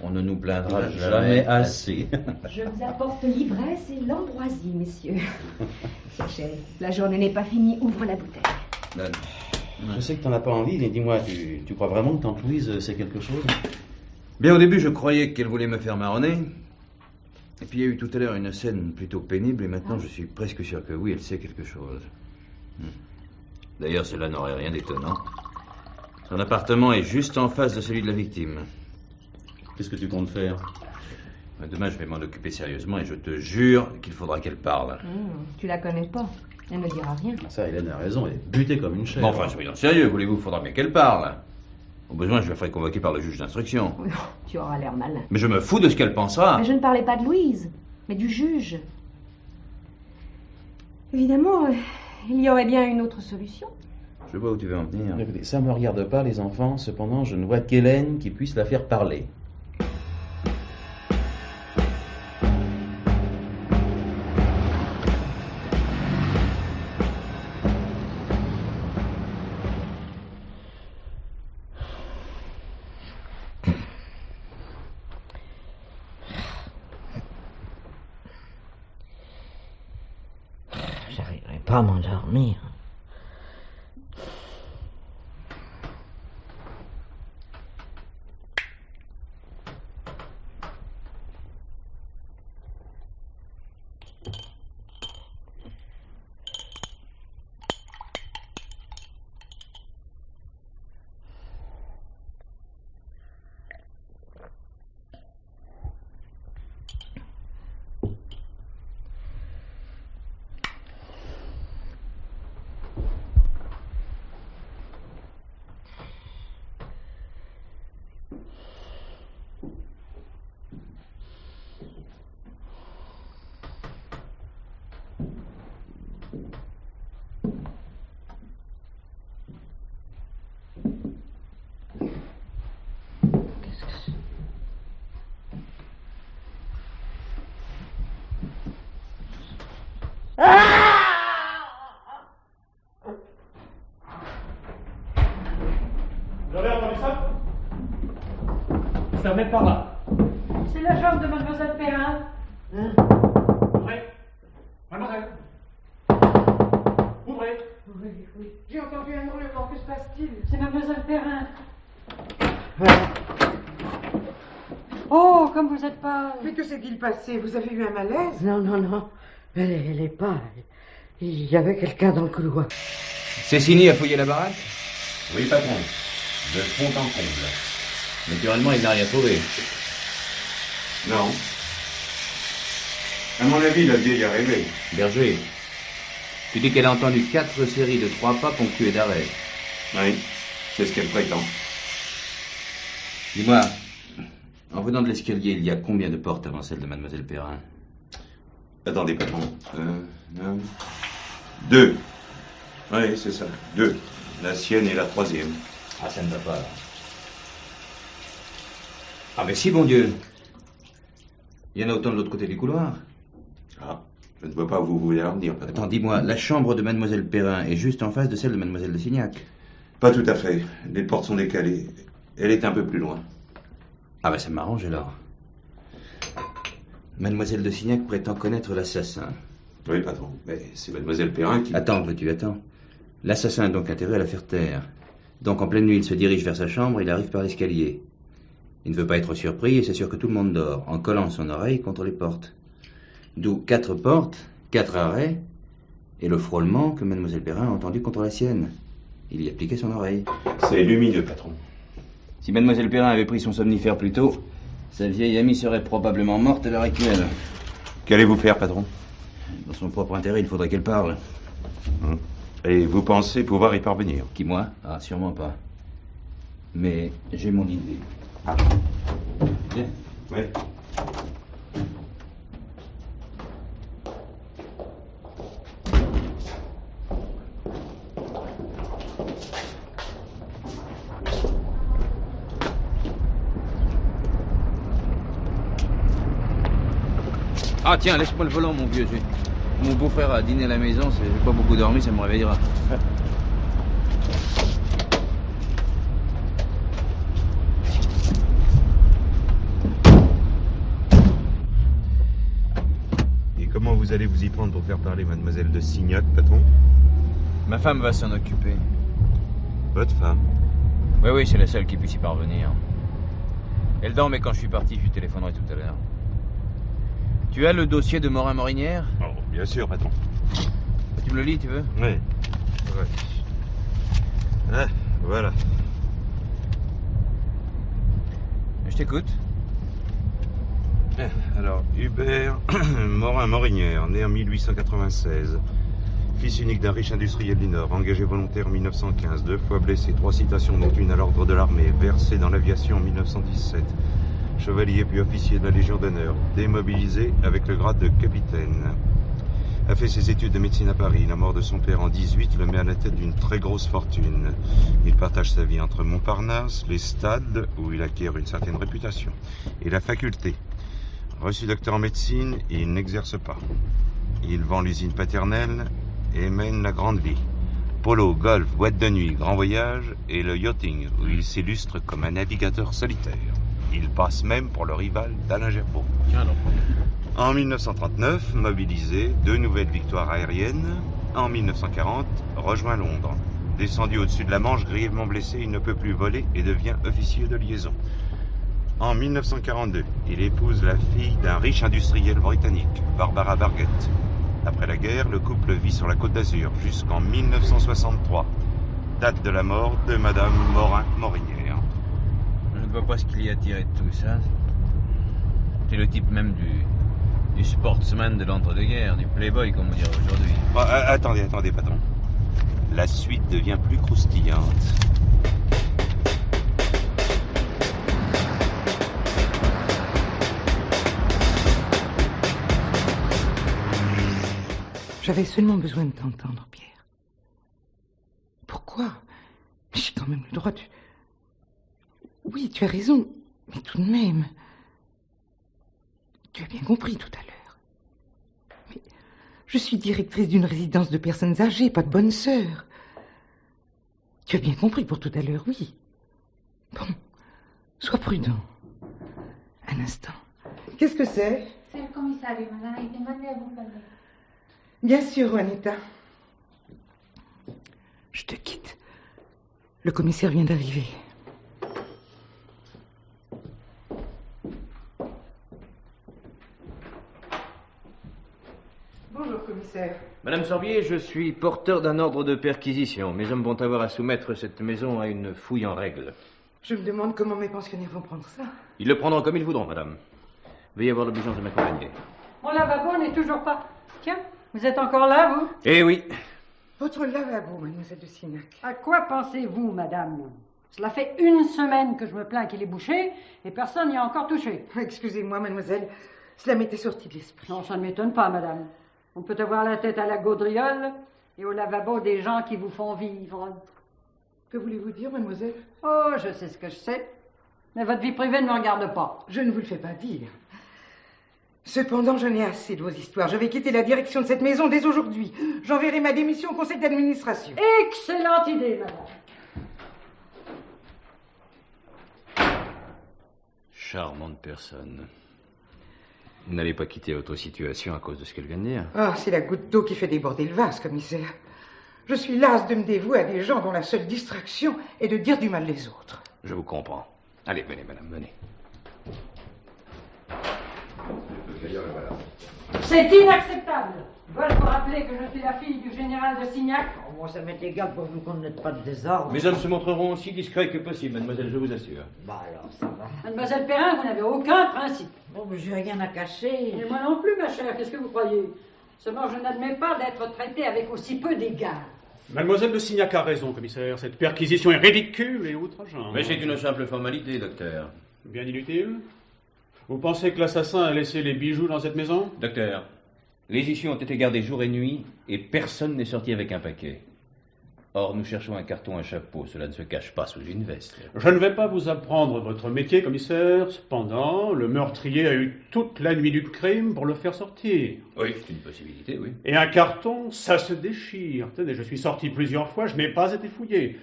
On ne nous plaindra jamais assez. Je vous apporte l'ivresse et l'ambroisie, messieurs. Chérie, la journée n'est pas finie, ouvre la bouteille. Donne. Je sais que t'en as pas envie, mais dis-moi, tu crois vraiment que tante Louise sait quelque chose? Bien, au début, je croyais qu'elle voulait me faire marronner. Et puis, il y a eu tout à l'heure une scène plutôt pénible, et maintenant, je suis presque sûr que oui, elle sait quelque chose. D'ailleurs, cela n'aurait rien d'étonnant. Son appartement est juste en face de celui de la victime. Qu'est-ce que tu comptes faire? Demain, je vais m'en occuper sérieusement, et je te jure qu'il faudra qu'elle parle. Tu la connais pas. Elle ne dira rien. Ça, Hélène a raison, elle est butée comme une chèvre. Bon, enfin, soyons sérieux, voulez-vous, faudra bien qu'elle parle. Au besoin, je la ferai convoquer par le juge d'instruction. Tu auras l'air malin. Mais je me fous de ce qu'elle pensera. Mais je ne parlais pas de Louise, mais du juge. Évidemment, il y aurait bien une autre solution. Je vois où tu veux en venir. Écoutez, ça me regarde pas, les enfants. Cependant, je ne vois qu'Hélène qui puisse la faire parler. J'arriverai pas à m'endormir. Vous avez entendu ça? Ça venait par là. C'est la chambre de Mademoiselle Perrin. Ouvrez. Mademoiselle. Ouvrez. Oui. J'ai entendu un hurlement. Que se passe-t-il? C'est Mademoiselle Perrin. Oh, comme vous êtes pâle. Mais que s'est-il passé? Vous avez eu un malaise? Non. Elle est pas... Il y avait quelqu'un dans le couloir. Cessini a fouillé la baraque? Oui, patron. De fond en comble. Naturellement, il n'a rien trouvé. Non. À mon avis, la vieille est rêvé. Berger, tu dis qu'elle a entendu 4 séries de 3 pas ponctuées d'arrêts. Oui, c'est ce qu'elle prétend. Dis-moi, en venant de l'escalier, il y a combien de portes avant celle de Mademoiselle Perrin? Attendez, patron. 2. Oui, c'est ça. 2. La sienne et la 3e. Ah, ça ne va pas. Ah, mais si, bon Dieu. Il y en a autant de l'autre côté du couloir. Ah, je ne vois pas où vous voulez en venir, patron. Attends, dis-moi, la chambre de Mademoiselle Perrin est juste en face de celle de Mademoiselle de Signac? Pas tout à fait. Les portes sont décalées. Elle est un peu plus loin. Ah, ben ça m'arrange alors. Mademoiselle de Signac prétend connaître l'assassin. Oui, patron. Mais c'est Mademoiselle Perrin qui... Attends. L'assassin a donc intérêt à la faire taire. Donc en pleine nuit, il se dirige vers sa chambre, il arrive par l'escalier. Il ne veut pas être surpris et s'assure que tout le monde dort, en collant son oreille contre les portes. D'où 4 portes, 4 arrêts, et le frôlement que Mademoiselle Perrin a entendu contre la sienne. Il y appliquait son oreille. C'est lumineux, patron. Si Mademoiselle Perrin avait pris son somnifère plus tôt, sa vieille amie serait probablement morte à l'heure actuelle. Qu'allez-vous faire, patron? Dans son propre intérêt, il faudrait qu'elle parle. Et vous pensez pouvoir y parvenir? Qui, moi? Ah, sûrement pas. Mais j'ai mon idée. Viens. Oui. Ah tiens, laisse-moi le volant, mon vieux. Mon beau-frère a dîné à la maison, j'ai pas beaucoup dormi, ça me réveillera. Et comment vous allez vous y prendre pour faire parler Mademoiselle de Signac, patron? Ma femme va s'en occuper. Votre femme? Oui, c'est la seule qui puisse y parvenir. Elle dort, mais quand je suis parti, je lui téléphonerai tout à l'heure. Tu as le dossier de Morin-Morinière? Oh, bien sûr, patron. Tu me le lis, tu veux? Oui. Ah, voilà. Je t'écoute. Alors, Hubert Morin-Morinière, né en 1896. Fils unique d'un riche industriel du Nord, engagé volontaire en 1915, 2 fois blessé, 3 citations dont une à l'ordre de l'armée, versé dans l'aviation en 1917. Chevalier puis officier de la Légion d'honneur, démobilisé avec le grade de capitaine. A fait ses études de médecine à Paris. La mort de son père en 18 le met à la tête d'une très grosse fortune. Il partage sa vie entre Montparnasse, les stades, où il acquiert une certaine réputation, et la faculté. Reçu docteur en médecine, il n'exerce pas. Il vend l'usine paternelle et mène la grande vie. Polo, golf, boîte de nuit, grand voyage et le yachting, où il s'illustre comme un navigateur solitaire. Il passe même pour le rival d'Alain Gerbaud. En 1939, mobilisé, 2 nouvelles victoires aériennes. En 1940, rejoint Londres. Descendu au-dessus de la Manche, grièvement blessé, il ne peut plus voler et devient officier de liaison. En 1942, il épouse la fille d'un riche industriel britannique, Barbara Bargett. Après la guerre, le couple vit sur la Côte d'Azur jusqu'en 1963, date de la mort de Madame Morin-Morinière. Je ne vois pas ce qu'il y a à tirer de tout ça. C'est le type même du sportsman de l'entre-deux-guerres, du playboy comme on dirait aujourd'hui. Oh, attendez, patron. La suite devient plus croustillante. J'avais seulement besoin de t'entendre, Pierre. Pourquoi? J'ai quand même le droit de... Oui, tu as raison, mais tout de même... Tu as bien compris tout à l'heure. Mais je suis directrice d'une résidence de personnes âgées, pas de bonne sœur. Tu as bien compris pour tout à l'heure, oui. Bon, sois prudent. Un instant. Qu'est-ce que c'est? C'est le commissaire, madame. Il demandait à vous parler. Bien sûr, Juanita. Je te quitte. Le commissaire vient d'arriver. Bonjour. Madame Sorbier, je suis porteur d'un ordre de perquisition. Mes hommes vont avoir à soumettre cette maison à une fouille en règle. Je me demande comment mes pensionnaires vont prendre ça. Ils le prendront comme ils voudront, madame. Veuillez avoir l'obligeance de m'accompagner. Mon lavabo n'est toujours pas... Tiens, vous êtes encore là, vous? Eh oui. Votre lavabo, mademoiselle de Signac. À quoi pensez-vous, madame? Cela fait 1 semaine que je me plains qu'il est bouché et personne n'y a encore touché. Excusez-moi, mademoiselle, cela m'était sorti de l'esprit. Non, ça ne m'étonne pas, madame. On peut avoir la tête à la gaudriole et au lavabo des gens qui vous font vivre. Que voulez-vous dire, mademoiselle? Oh, je sais ce que je sais. Mais votre vie privée ne me regarde pas. Je ne vous le fais pas dire. Cependant, j'en ai assez de vos histoires. Je vais quitter la direction de cette maison dès aujourd'hui. J'enverrai ma démission au conseil d'administration. Excellente idée, madame. Charmante personne. Vous n'allez pas quitter votre situation à cause de ce qu'elle vient de dire. Ah, c'est la goutte d'eau qui fait déborder le vase, commissaire. Je suis lasse de me dévouer à des gens dont la seule distraction est de dire du mal des autres. Je vous comprends. Allez, venez, madame, venez. C'est inacceptable. Dois-je vous rappeler que je suis la fille du général de Signac? Oh, moi, ça m'est égal pour vous qu'on n'êtes pas de désordre. Mes hommes se montreront aussi discrets que possible, mademoiselle, je vous assure. Bah alors, ça va. Mademoiselle Perrin, vous n'avez aucun principe. Bon, mais j'ai rien à cacher. Et moi non plus, ma chère, qu'est-ce que vous croyez? Seulement, je n'admets pas d'être traitée avec aussi peu d'égards. Mademoiselle de Signac a raison, commissaire. Cette perquisition est ridicule et outrageante. Mais c'est une simple formalité, docteur. Bien inutile. Vous pensez que l'assassin a laissé les bijoux dans cette maison? Docteur, les issues ont été gardées jour et nuit et personne n'est sorti avec un paquet. Or, nous cherchons un carton, un chapeau. Cela ne se cache pas sous une veste. Je ne vais pas vous apprendre votre métier, commissaire. Cependant, le meurtrier a eu toute la nuit du crime pour le faire sortir. Oui, c'est une possibilité, oui. Et un carton, ça se déchire. Tenez, je suis sorti plusieurs fois, je n'ai pas été fouillé.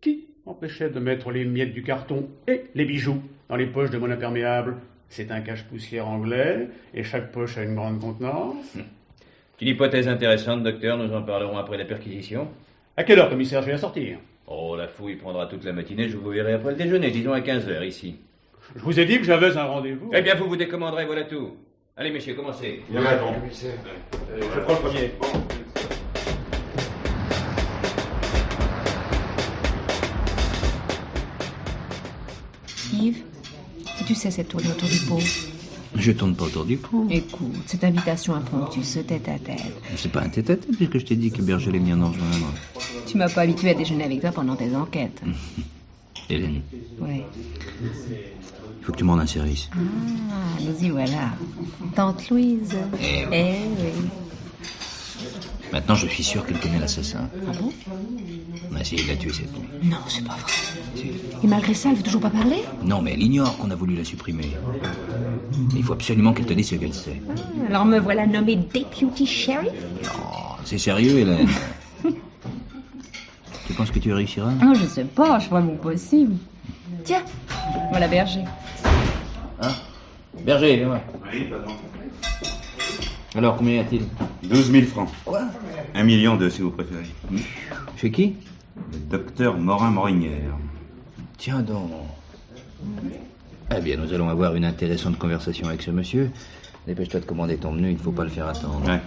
Qui m'empêchait de mettre les miettes du carton et les bijoux dans les poches de mon imperméable? C'est un cache-poussière anglais, et chaque poche a une grande contenance. C'est une hypothèse intéressante, docteur. Nous en parlerons après la perquisition. À quelle heure, commissaire, je vais sortir? Oh, la fouille prendra toute la matinée. Je vous verrai après le déjeuner, disons à 15h, ici. Je vous ai dit que j'avais un rendez-vous. Eh bien, vous vous décommanderez, voilà tout. Allez, messieurs, commencez. Bien, attends. Je prends le premier. Yves, tu sais cette tournée autour du pot. Je tourne pas autour du pot. Écoute, cette invitation impromptue, ce tête-à-tête. C'est pas un tête-à-tête, puisque je t'ai dit que Berger allait venir nous rejoindre. Tu m'as pas habitué à déjeuner avec toi pendant tes enquêtes. Hélène, Oui. il faut que tu me rendes un service. Ah, nous y voilà. Tante Louise. Eh oui. Maintenant, je suis sûr qu'elle connaît l'assassin. Ah bon? On a essayé de la tuer cette nuit. Non, c'est pas vrai. Et malgré ça, elle veut toujours pas parler? Non, mais elle ignore qu'on a voulu la supprimer. Il faut absolument qu'elle te dise ce qu'elle sait. Ah, alors me voilà nommée Deputy Sheriff? Oh, c'est sérieux, Hélène. Tu penses que tu réussiras? Oh, je sais pas, je vois mon possible. Tiens, voilà Berger. Hein? Berger, viens voir. Oui, pardon. Alors, combien y a-t-il? 12 000 francs. Quoi? 1,2 million si vous préférez. Chez qui? Le docteur Morin-Morinière. Tiens donc. Eh bien, nous allons avoir une intéressante conversation avec ce monsieur. Dépêche-toi de commander ton menu, il ne faut pas le faire attendre. Ouais.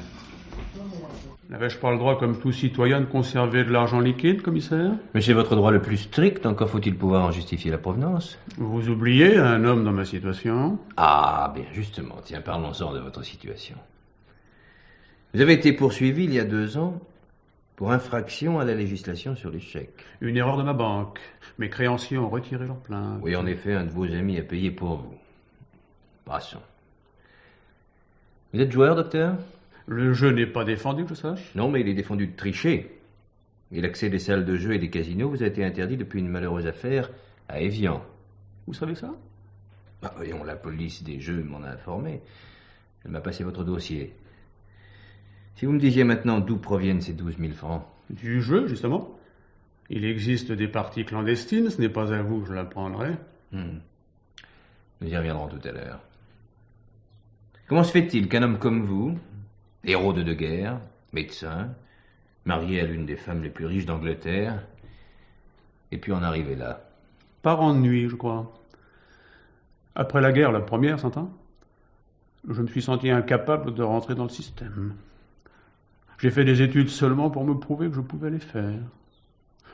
N'avais-je pas le droit, comme tout citoyen, de conserver de l'argent liquide, commissaire? Mais c'est votre droit le plus strict, encore faut-il pouvoir en justifier la provenance. Vous oubliez un homme dans ma situation? Ah, bien justement, tiens, parlons-en de votre situation. Vous avez été poursuivi il y a 2 ans pour infraction à la législation sur les chèques. Une erreur de ma banque. Mes créanciers ont retiré leur plainte. Oui, en effet, un de vos amis a payé pour vous. Passons. Vous êtes joueur, docteur? Le jeu n'est pas défendu, que je sache? Non, mais il est défendu de tricher. Et l'accès des salles de jeu et des casinos vous a été interdit depuis une malheureuse affaire à Évian. Vous savez ça? Bah, voyons, la police des jeux m'en a informé. Elle m'a passé votre dossier. Si vous me disiez maintenant d'où proviennent ces 12 000 francs. Du jeu, justement. Il existe des parties clandestines, ce n'est pas à vous que je l'apprendrai. Nous y reviendrons tout à l'heure. Comment se fait-il qu'un homme comme vous, héros de guerre, médecin, marié à l'une des femmes les plus riches d'Angleterre, ait pu en arriver là? Par ennui, je crois. Après la guerre, la première, s'entend, je me suis senti incapable de rentrer dans le système. J'ai fait des études seulement pour me prouver que je pouvais les faire.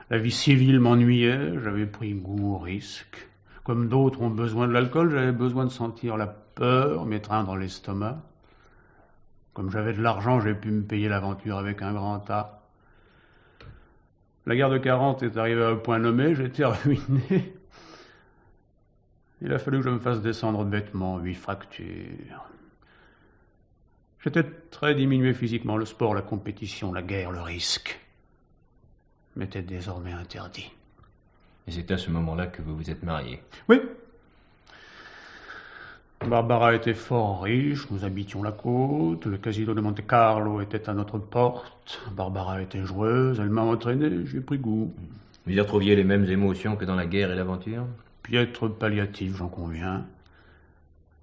La vie civile m'ennuyait, j'avais pris goût au risque. Comme d'autres ont besoin de l'alcool, j'avais besoin de sentir la peur m'étreindre dans l'estomac. Comme j'avais de l'argent, j'ai pu me payer l'aventure avec un grand A. La guerre de 40 est arrivée à un point nommé, j'étais ruiné. Il a fallu que je me fasse descendre de vêtements, 8 fractures. J'étais très diminué physiquement. Le sport, la compétition, la guerre, le risque m'étaient désormais interdits. Et c'est à ce moment-là que vous vous êtes marié? Oui. Barbara était fort riche, nous habitions la côte, le casino de Monte Carlo était à notre porte, Barbara était joueuse, elle m'a entraîné, j'ai pris goût. Vous y retrouviez les mêmes émotions que dans la guerre et l'aventure? Piètre palliatif, j'en conviens.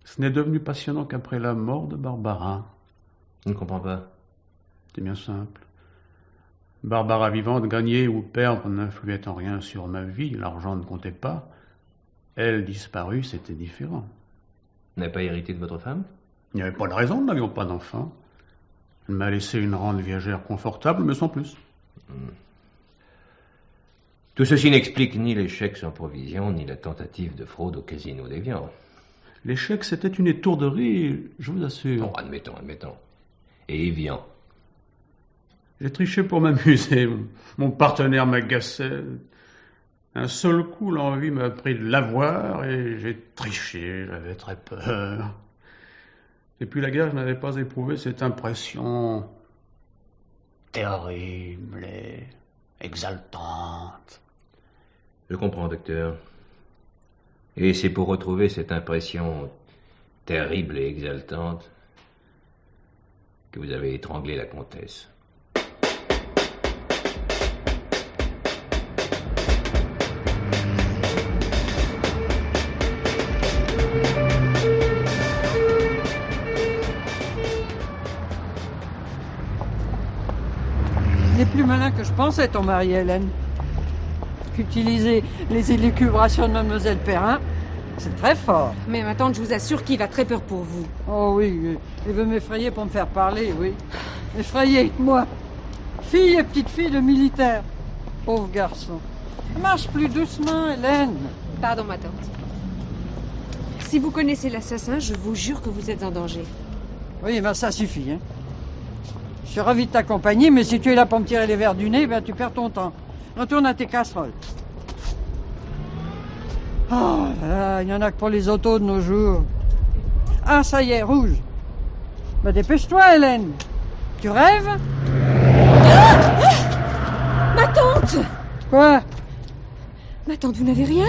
Ce n'est devenu passionnant qu'après la mort de Barbara. Je ne comprends pas. C'est bien simple. Barbara vivante, gagner ou perdre n'influait en rien sur ma vie, l'argent ne comptait pas. Elle disparue, c'était différent. Vous n'avez pas hérité de votre femme? Il n'y avait pas de raison, nous n'avions pas d'enfant. Elle m'a laissé une rente viagère confortable, mais sans plus. Tout ceci n'explique ni l'échec sans provision, ni la tentative de fraude au casino d'Évian. L'échec, c'était une étourderie, je vous assure. Bon, admettons. Et Évian? J'ai triché pour m'amuser. Mon partenaire m'agaçait. Un seul coup, l'envie m'a pris de l'avoir et j'ai triché. J'avais très peur. Depuis la guerre, je n'avais pas éprouvé cette impression terrible et exaltante. Je comprends, docteur. Et c'est pour retrouver cette impression terrible et exaltante que vous avez étranglé la comtesse. Il est plus malin que je pensais, ton mari, Hélène. Qu'utiliser les élucubrations de Mademoiselle Perrin, c'est très fort. Mais ma tante, je vous assure qu'il a très peur pour vous. Oh oui, il veut m'effrayer pour me faire parler, oui. Effrayer, moi. Fille et petite fille de militaire. Pauvre garçon. Marche plus doucement, Hélène. Pardon, ma tante. Si vous connaissez l'assassin, je vous jure que vous êtes en danger. Oui, ben ça suffit, hein. Je suis ravi de t'accompagner, mais si tu es là pour me tirer les verres du nez, ben tu perds ton temps. Retourne à tes casseroles. Oh là là, il n'y en a que pour les autos de nos jours. Ah, ça y est, rouge. Ben dépêche-toi, Hélène. Tu rêves? Ma tante! Quoi? Ma tante, vous n'avez rien?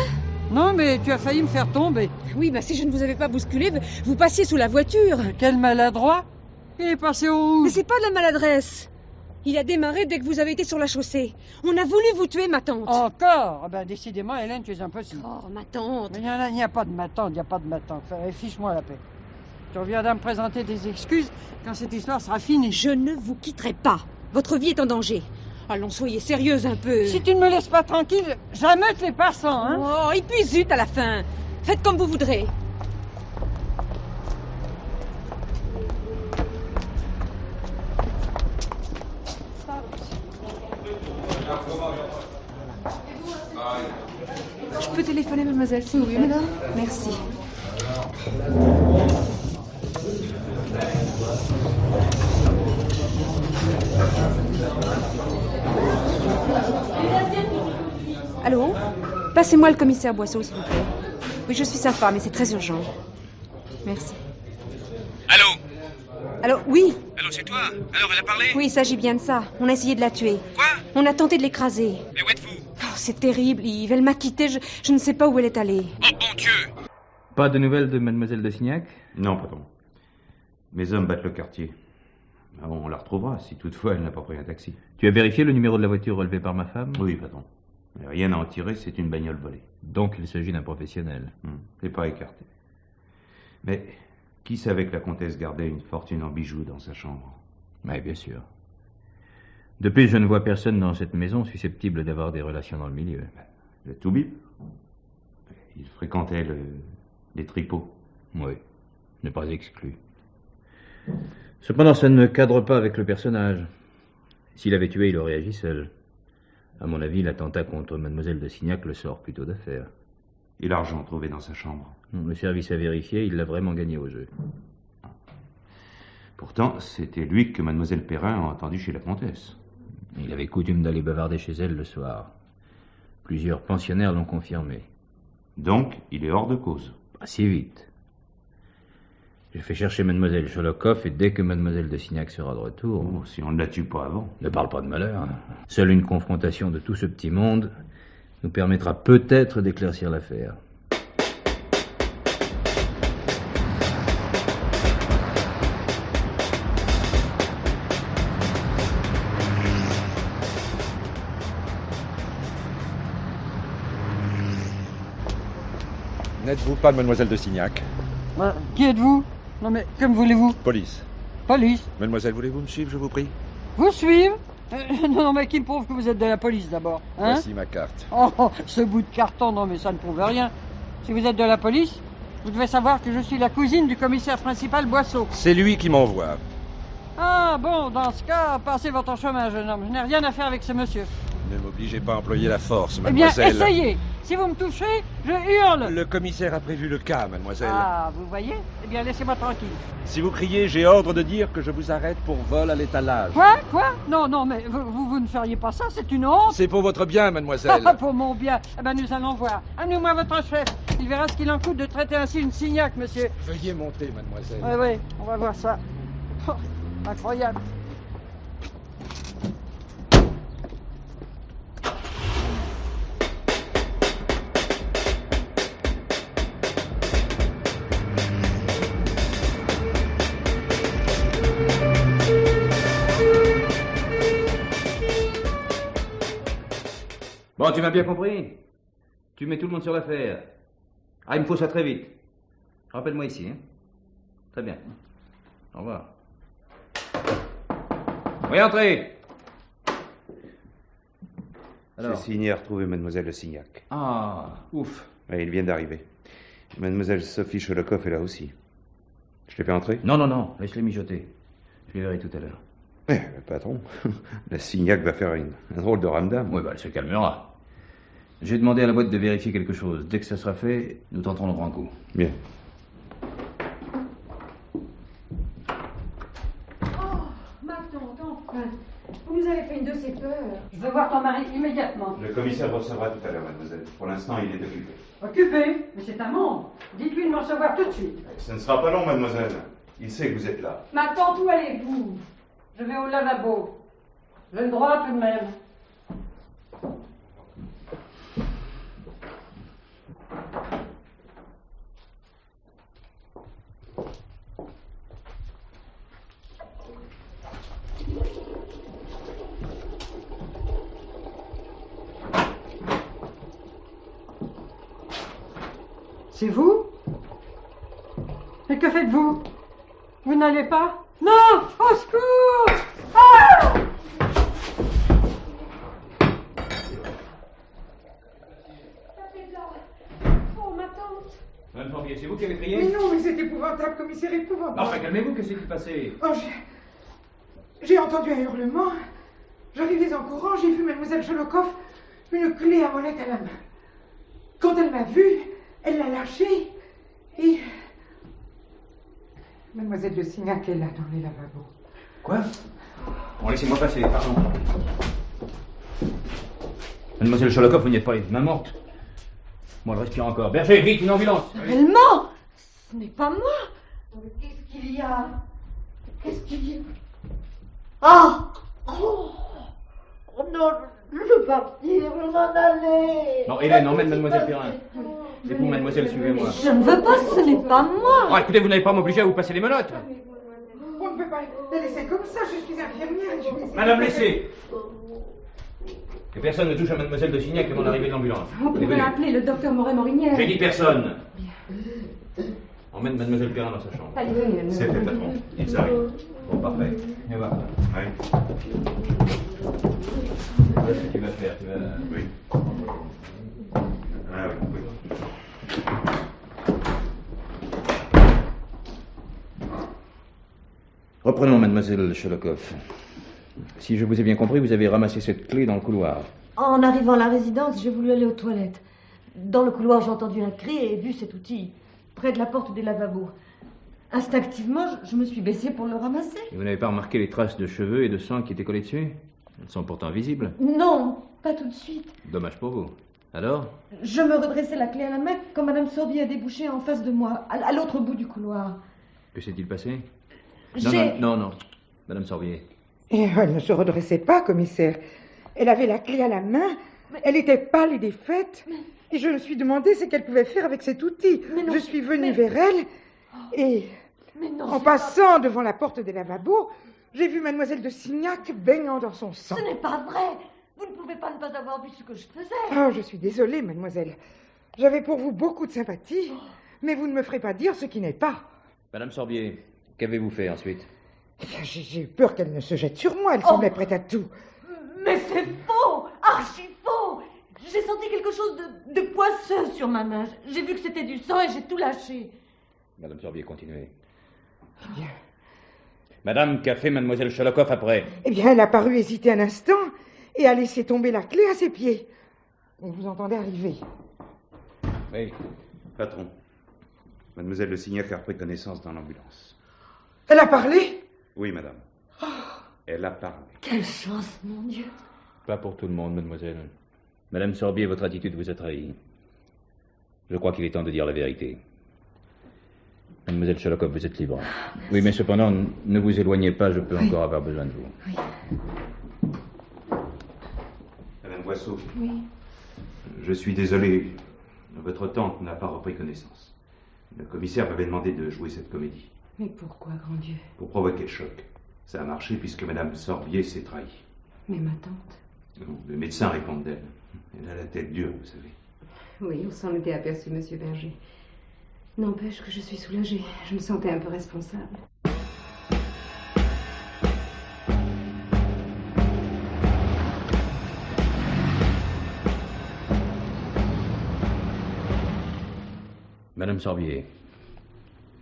Non, mais tu as failli me faire tomber. Oui, bah si je ne vous avais pas bousculé, vous passiez sous la voiture. Quel maladroit! Il est passé au rouge. Mais c'est pas de la maladresse. Il a démarré dès que vous avez été sur la chaussée. On a voulu vous tuer, ma tante. Encore? Ben décidément, Hélène, tu es impossible. Oh, ma tante. Mais il n'y a pas de ma tante, il n'y a pas de ma tante. Fiche-moi la paix. Tu reviendras me présenter tes excuses quand cette histoire sera finie. Je ne vous quitterai pas. Votre vie est en danger. Allons, soyez sérieuse un peu. Si tu ne me laisses pas tranquille, j'ameute les passants, hein. Oh, et puis zut à la fin. Faites comme vous voudrez. Je peux téléphoner, mademoiselle? Oui, madame. Merci. Allô? Passez-moi le commissaire Boisseau, s'il vous plaît. Oui, je suis sa femme et c'est très urgent. Merci. Allô? Allô, oui? Allô, c'est toi? Alors, elle a parlé? Oui, il s'agit bien de ça. On a essayé de la tuer. Quoi? On a tenté de l'écraser. Mais où êtes-vous? Oh, c'est terrible, Yves. Elle m'a quitté. Je ne sais pas où elle est allée. Oh, bon Dieu! Pas de nouvelles de mademoiselle de Signac? Non, patron. Mes hommes battent le quartier. Ah bon, on la retrouvera, si toutefois elle n'a pas pris un taxi. Tu as vérifié le numéro de la voiture relevée par ma femme? Oui, patron. Rien à en tirer, c'est une bagnole volée. Donc il s'agit d'un professionnel. C'est pas écarté. Mais qui savait que la comtesse gardait une fortune en bijoux dans sa chambre? Oui, bien sûr. De plus, je ne vois personne dans cette maison susceptible d'avoir des relations dans le milieu. Le Toubib? Il fréquentait les tripots. Oui, n'est pas exclu. Cependant, ça ne cadre pas avec le personnage. S'il avait tué, il aurait agi seul. À mon avis, l'attentat contre mademoiselle de Signac le sort plutôt d'affaire. Et l'argent trouvé dans sa chambre? Non, le service a vérifié, il l'a vraiment gagné au jeu. Pourtant, c'était lui que mademoiselle Perrin a entendu chez la comtesse. Il avait coutume d'aller bavarder chez elle le soir. Plusieurs pensionnaires l'ont confirmé. Donc, il est hors de cause. Pas si vite. J'ai fait chercher mademoiselle Cholokoff et dès que mademoiselle de Signac sera de retour... Oh, si on ne la tue pas avant. Ne parle pas de malheur. Seule une confrontation de tout ce petit monde nous permettra peut-être d'éclaircir l'affaire. N'êtes-vous pas mademoiselle de Signac? Qui êtes-vous? Non mais, que me voulez-vous? Police. Police? Mademoiselle, voulez-vous me suivre, je vous prie? Vous suivre? Non mais qui me prouve que vous êtes de la police d'abord, hein? Voici ma carte. Oh, ce bout de carton, non mais ça ne prouve rien. Si vous êtes de la police, vous devez savoir que je suis la cousine du commissaire principal Boisseau. C'est lui qui m'envoie. Ah bon, dans ce cas, passez votre chemin, jeune homme. Je n'ai rien à faire avec ce monsieur. Ne m'obligez pas à employer la force, Eh bien, mademoiselle. essayez. Si vous me touchez, je hurle. Le commissaire a prévu le cas, mademoiselle. Ah, vous voyez? Eh bien, laissez-moi tranquille. Si vous criez, j'ai ordre de dire que je vous arrête pour vol à l'étalage. Quoi? Non, mais vous ne feriez pas ça, c'est une honte. C'est pour votre bien, mademoiselle. Pour mon bien. Eh ben, nous allons voir. Amenez-moi votre chef. Il verra ce qu'il en coûte de traiter ainsi une Signac, monsieur. Veuillez monter, mademoiselle. Oui, on va voir ça. Oh, incroyable. Bon, tu m'as bien compris? Tu mets tout le monde sur l'affaire. Ah, il me faut ça très vite. Rappelle-moi ici, hein? Très bien. Au revoir. Oui, entrez. Alors? C'est signé à retrouver mademoiselle de Signac. Ah, ouf. Ouais, ils viennent d'arriver. Mademoiselle Sophie Cholokoff est là aussi. Je les fais entrer? Non, laisse-les mijoter. Je les verrai tout à l'heure. Eh, le patron, la Signac va faire un drôle de ramdam. Oui, elle se calmera. J'ai demandé à la boîte de vérifier quelque chose. Dès que ça sera fait, nous tenterons le grand coup. Bien. Oh, ma tante, enfin. Vous nous avez fait une de ces peurs. Je veux voir ton mari immédiatement. Le commissaire recevra tout à l'heure, mademoiselle. Pour l'instant, il est occupé. Occupé? Mais c'est un monde. Dites-lui de me recevoir tout de suite. Ce ne sera pas long, mademoiselle. Il sait que vous êtes là. Ma tante, où allez-vous? Je vais au lavabo. J'ai le droit tout de même. C'est vous? Et que faites-vous? Vous n'allez pas? Non! Au secours! Ah! Oh, ma tante. Madame Pompier, c'est vous qui avez crié? Mais non, mais c'est épouvantable, commissaire, épouvantable. Enfin, calmez-vous, qu'est-ce qui s'est passé? Oh, j'ai entendu un hurlement. J'arrivais en courant, j'ai vu mademoiselle Cholokoff une clé à molette à la main. Quand elle m'a vue, elle l'a lâchée et... Mademoiselle de Signac est là dans les lavabos. Quoi? Bon, laissez-moi passer, pardon. Mademoiselle Cholokoff, vous n'y êtes pas, main morte. Moi, je respire encore. Berger, vite, une ambulance! Elle ment! Ce n'est pas moi! Qu'est-ce qu'il y a? Qu'est-ce qu'il y a? Ah! Oh non, je veux partir, je veux m'en aller! Non, Hélène, emmène mademoiselle Perrin. C'est pour mademoiselle, suivez-moi. Je ne veux pas, ce n'est pas moi! Ah, écoutez, vous n'allez pas m'obliger à vous passer les menottes. On ne peut pas la laisser comme ça, je suis infirmière. Madame, laissez! Que personne ne touche à mademoiselle de Signac avant l'arrivée de l'ambulance. Vous pouvez appeler le docteur Moret-Morinière. J'ai dit personne. Emmène mademoiselle Perrin dans sa chambre. Allez. C'est fait, patron. Ils arrivent. Bon, parfait. Et voilà. Oui. Qu'est-ce que tu vas faire? Tu vas... Oui. Ah oui. Reprenons mademoiselle Cholokoff. Si je vous ai bien compris, vous avez ramassé cette clé dans le couloir. En arrivant à la résidence, j'ai voulu aller aux toilettes. Dans le couloir, j'ai entendu un cri et vu cet outil près de la porte des lavabos. Instinctivement, je me suis baissée pour le ramasser. Et vous n'avez pas remarqué les traces de cheveux et de sang qui étaient collées dessus? Elles sont pourtant visibles. Non, pas tout de suite. Dommage pour vous. Alors? Je me redressais la clé à la main quand Madame Sorbier a débouché en face de moi, à l'autre bout du couloir. Que s'est-il passé? J'ai... Non. Madame Sorbier. Et elle ne se redressait pas, commissaire. Elle avait la clé à la main. Elle était pâle et défaite. Et je me suis demandé ce qu'elle pouvait faire avec cet outil. Je suis venue vers elle et, en passant devant la porte des lavabos, j'ai vu Mademoiselle de Signac baignant dans son sang. Ce n'est pas vrai. Vous ne pouvez pas ne pas avoir vu ce que je faisais. Oh, je suis désolée, mademoiselle. J'avais pour vous beaucoup de sympathie, mais vous ne me ferez pas dire ce qui n'est pas. Madame Sorbier, qu'avez-vous fait ensuite? Eh bien, j'ai eu peur qu'elle ne se jette sur moi. Elle semblait prête à tout. Mais c'est faux, archi faux. J'ai senti quelque chose de poisseux sur ma main. J'ai vu que c'était du sang et j'ai tout lâché. Madame Sorbier, continuez. Eh bien... Madame, qu'a fait Mademoiselle Cholokoff après? Eh bien, elle a paru hésiter un instant et a laissé tomber la clé à ses pieds. On vous entendait arriver. Oui. Patron, Mademoiselle de Signac a repris connaissance dans l'ambulance. Elle a parlé? Oui, madame. Elle a parlé. Quelle chance, mon Dieu. Pas pour tout le monde, mademoiselle. Madame Sorbier, votre attitude vous a trahi. Je crois qu'il est temps de dire la vérité. Mademoiselle Cholokoff, vous êtes libre. Oui, mais cependant, ne vous éloignez pas, je peux encore avoir besoin de vous. Oui. Madame Boisseau. Oui. Je suis désolé. Votre tante n'a pas repris connaissance. Le commissaire m'avait demandé de jouer cette comédie. Mais pourquoi, grand Dieu? Pour provoquer le choc. Ça a marché puisque Madame Sorbier s'est trahie. Mais ma tante? Le médecin répond d'elle. Elle a la tête dure, vous savez. Oui, on s'en était aperçu, monsieur Berger. N'empêche que je suis soulagée. Je me sentais un peu responsable. Madame Sorbier,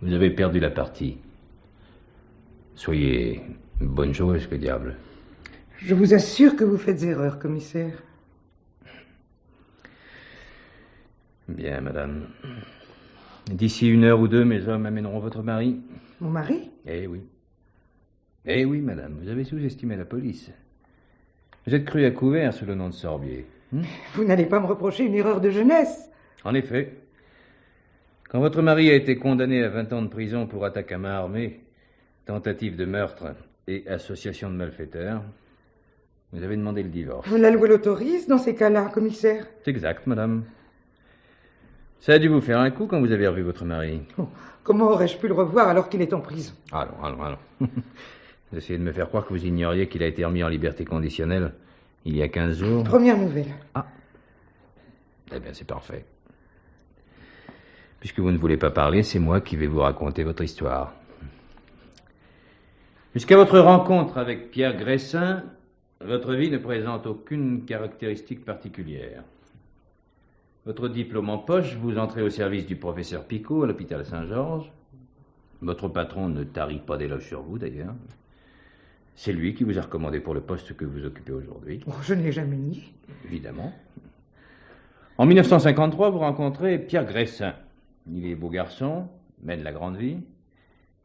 vous avez perdu la partie. Soyez bonne joueuse, que diable. Je vous assure que vous faites erreur, commissaire. Bien, madame. D'ici 1 heure ou 2, mes hommes amèneront votre mari. Mon mari? Eh oui. Eh oui, madame, vous avez sous-estimé la police. Vous êtes cru à couvert sous le nom de Sorbier. Vous n'allez pas me reprocher une erreur de jeunesse. En effet. Quand votre mari a été condamné à 20 ans de prison pour attaque à main armée, tentative de meurtre et association de malfaiteurs, vous avez demandé le divorce. La loi l'autorise dans ces cas-là, commissaire? C'est exact, madame. Ça a dû vous faire un coup quand vous avez revu votre mari. Oh, comment aurais-je pu le revoir alors qu'il est en prison? Allons. Vous essayez de me faire croire que vous ignoriez qu'il a été remis en liberté conditionnelle il y a 15 jours. Première nouvelle. Ah. Eh bien, c'est parfait. Puisque vous ne voulez pas parler, c'est moi qui vais vous raconter votre histoire. Jusqu'à votre rencontre avec Pierre Gressin, votre vie ne présente aucune caractéristique particulière. Votre diplôme en poche, vous entrez au service du professeur Picot à l'hôpital Saint-Georges. Votre patron ne tarit pas d'éloges sur vous, d'ailleurs. C'est lui qui vous a recommandé pour le poste que vous occupez aujourd'hui. Oh, je ne l'ai jamais nié. Évidemment. En 1953, vous rencontrez Pierre Gressin. Il est beau garçon, mène la grande vie.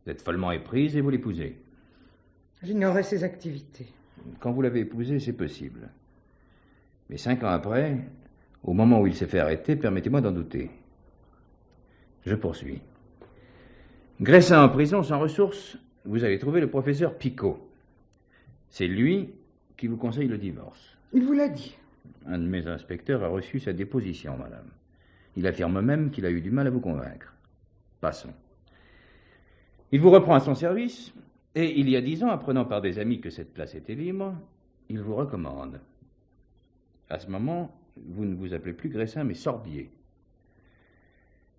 Vous êtes follement éprise et vous l'épousez. J'ignorais ses activités. Quand vous l'avez épousé, c'est possible. Mais 5 ans après, au moment où il s'est fait arrêter, permettez-moi d'en douter. Je poursuis. Gressin en prison, sans ressources, vous avez trouvé le professeur Picot. C'est lui qui vous conseille le divorce. Il vous l'a dit. Un de mes inspecteurs a reçu sa déposition, madame. Il affirme même qu'il a eu du mal à vous convaincre. Passons. Il vous reprend à son service, et il y a 10 ans, apprenant par des amis que cette place était libre, il vous recommande. À ce moment, vous ne vous appelez plus Gressin, mais Sorbier.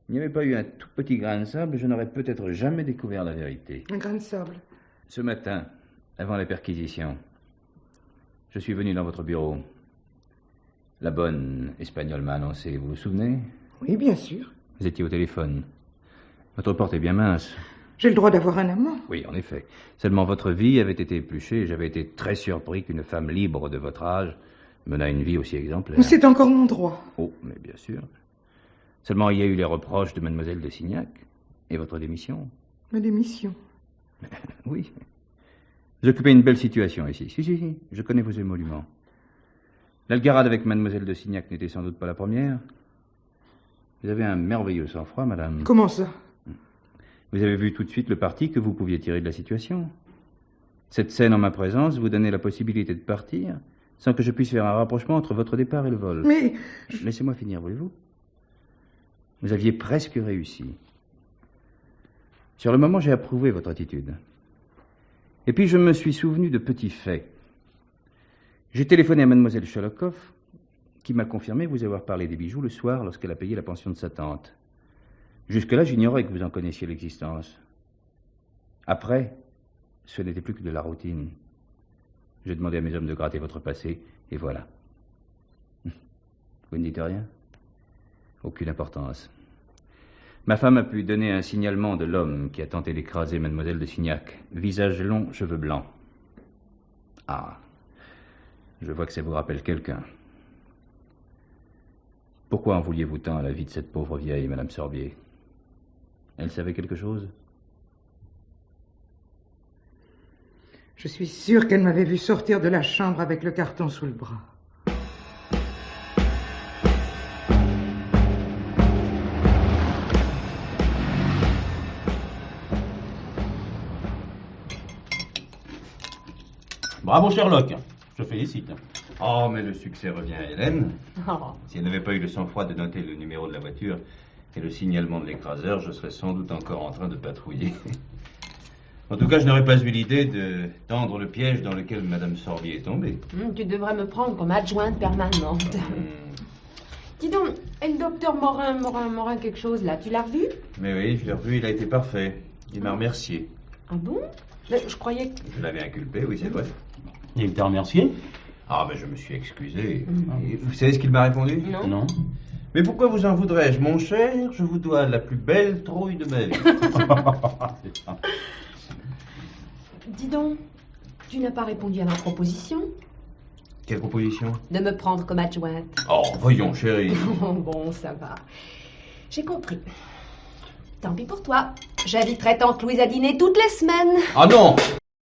Il n'y avait pas eu un tout petit grain de sable, je n'aurais peut-être jamais découvert la vérité. Un grain de sable? Ce matin, avant la perquisition, je suis venu dans votre bureau. La bonne Espagnole m'a annoncé, vous vous souvenez? Oui, bien sûr. Vous étiez au téléphone. Votre porte est bien mince. J'ai le droit d'avoir un amant. Oui, en effet. Seulement votre vie avait été épluchée et j'avais été très surpris qu'une femme libre de votre âge menât une vie aussi exemplaire. Mais c'est encore mon droit. Oh, mais bien sûr. Seulement, il y a eu les reproches de mademoiselle de Signac et votre démission. Ma démission. Oui. Vous occupez une belle situation ici. Si, je connais vos émoluments. L'algarade avec mademoiselle de Signac n'était sans doute pas la première. Vous avez un merveilleux sang-froid, madame. Comment ça? Vous avez vu tout de suite le parti que vous pouviez tirer de la situation. Cette scène en ma présence vous donnait la possibilité de partir sans que je puisse faire un rapprochement entre votre départ et le vol. Mais... Laissez-moi finir, voulez-vous? Vous aviez presque réussi. Sur le moment, j'ai approuvé votre attitude. Et puis, je me suis souvenu de petits faits. J'ai téléphoné à mademoiselle Cholokoff, qui m'a confirmé vous avoir parlé des bijoux le soir lorsqu'elle a payé la pension de sa tante. Jusque-là, j'ignorais que vous en connaissiez l'existence. Après, ce n'était plus que de la routine. J'ai demandé à mes hommes de gratter votre passé, et voilà. Vous ne dites rien? Aucune importance. Ma femme a pu donner un signalement de l'homme qui a tenté d'écraser mademoiselle de Signac. Visage long, cheveux blancs. Ah, je vois que ça vous rappelle quelqu'un. Pourquoi en vouliez-vous tant à la vie de cette pauvre vieille, madame Sorbier? Elle savait quelque chose? Je suis sûre qu'elle m'avait vu sortir de la chambre avec le carton sous le bras. Bravo Sherlock, je félicite. Oh, mais le succès revient à Hélène. Si elle n'avait pas eu le sang-froid de noter le numéro de la voiture et le signalement de l'écraseur, je serais sans doute encore en train de patrouiller. En tout cas, je n'aurais pas eu l'idée de tendre le piège dans lequel Madame Sorbier est tombée. Tu devrais me prendre comme adjointe permanente. Dis donc, et le docteur Morin quelque chose là, tu l'as revu? Mais oui, je l'ai revu, il a été parfait. Il m'a remercié. Ah bon? Mais je croyais que... Je l'avais inculpé, oui, c'est vrai. Et il t'a remercié? Ah, ben je me suis excusé. Et vous savez ce qu'il m'a répondu? Non. Mais pourquoi vous en voudrais-je, mon cher? Je vous dois la plus belle trouille de ma vie. Dis donc, tu n'as pas répondu à ma proposition? Quelle proposition? De me prendre comme adjointe. Oh, voyons, chérie. Bon, ça va. J'ai compris. Tant pis pour toi. J'inviterai tante Louise à dîner toutes les semaines. Ah non!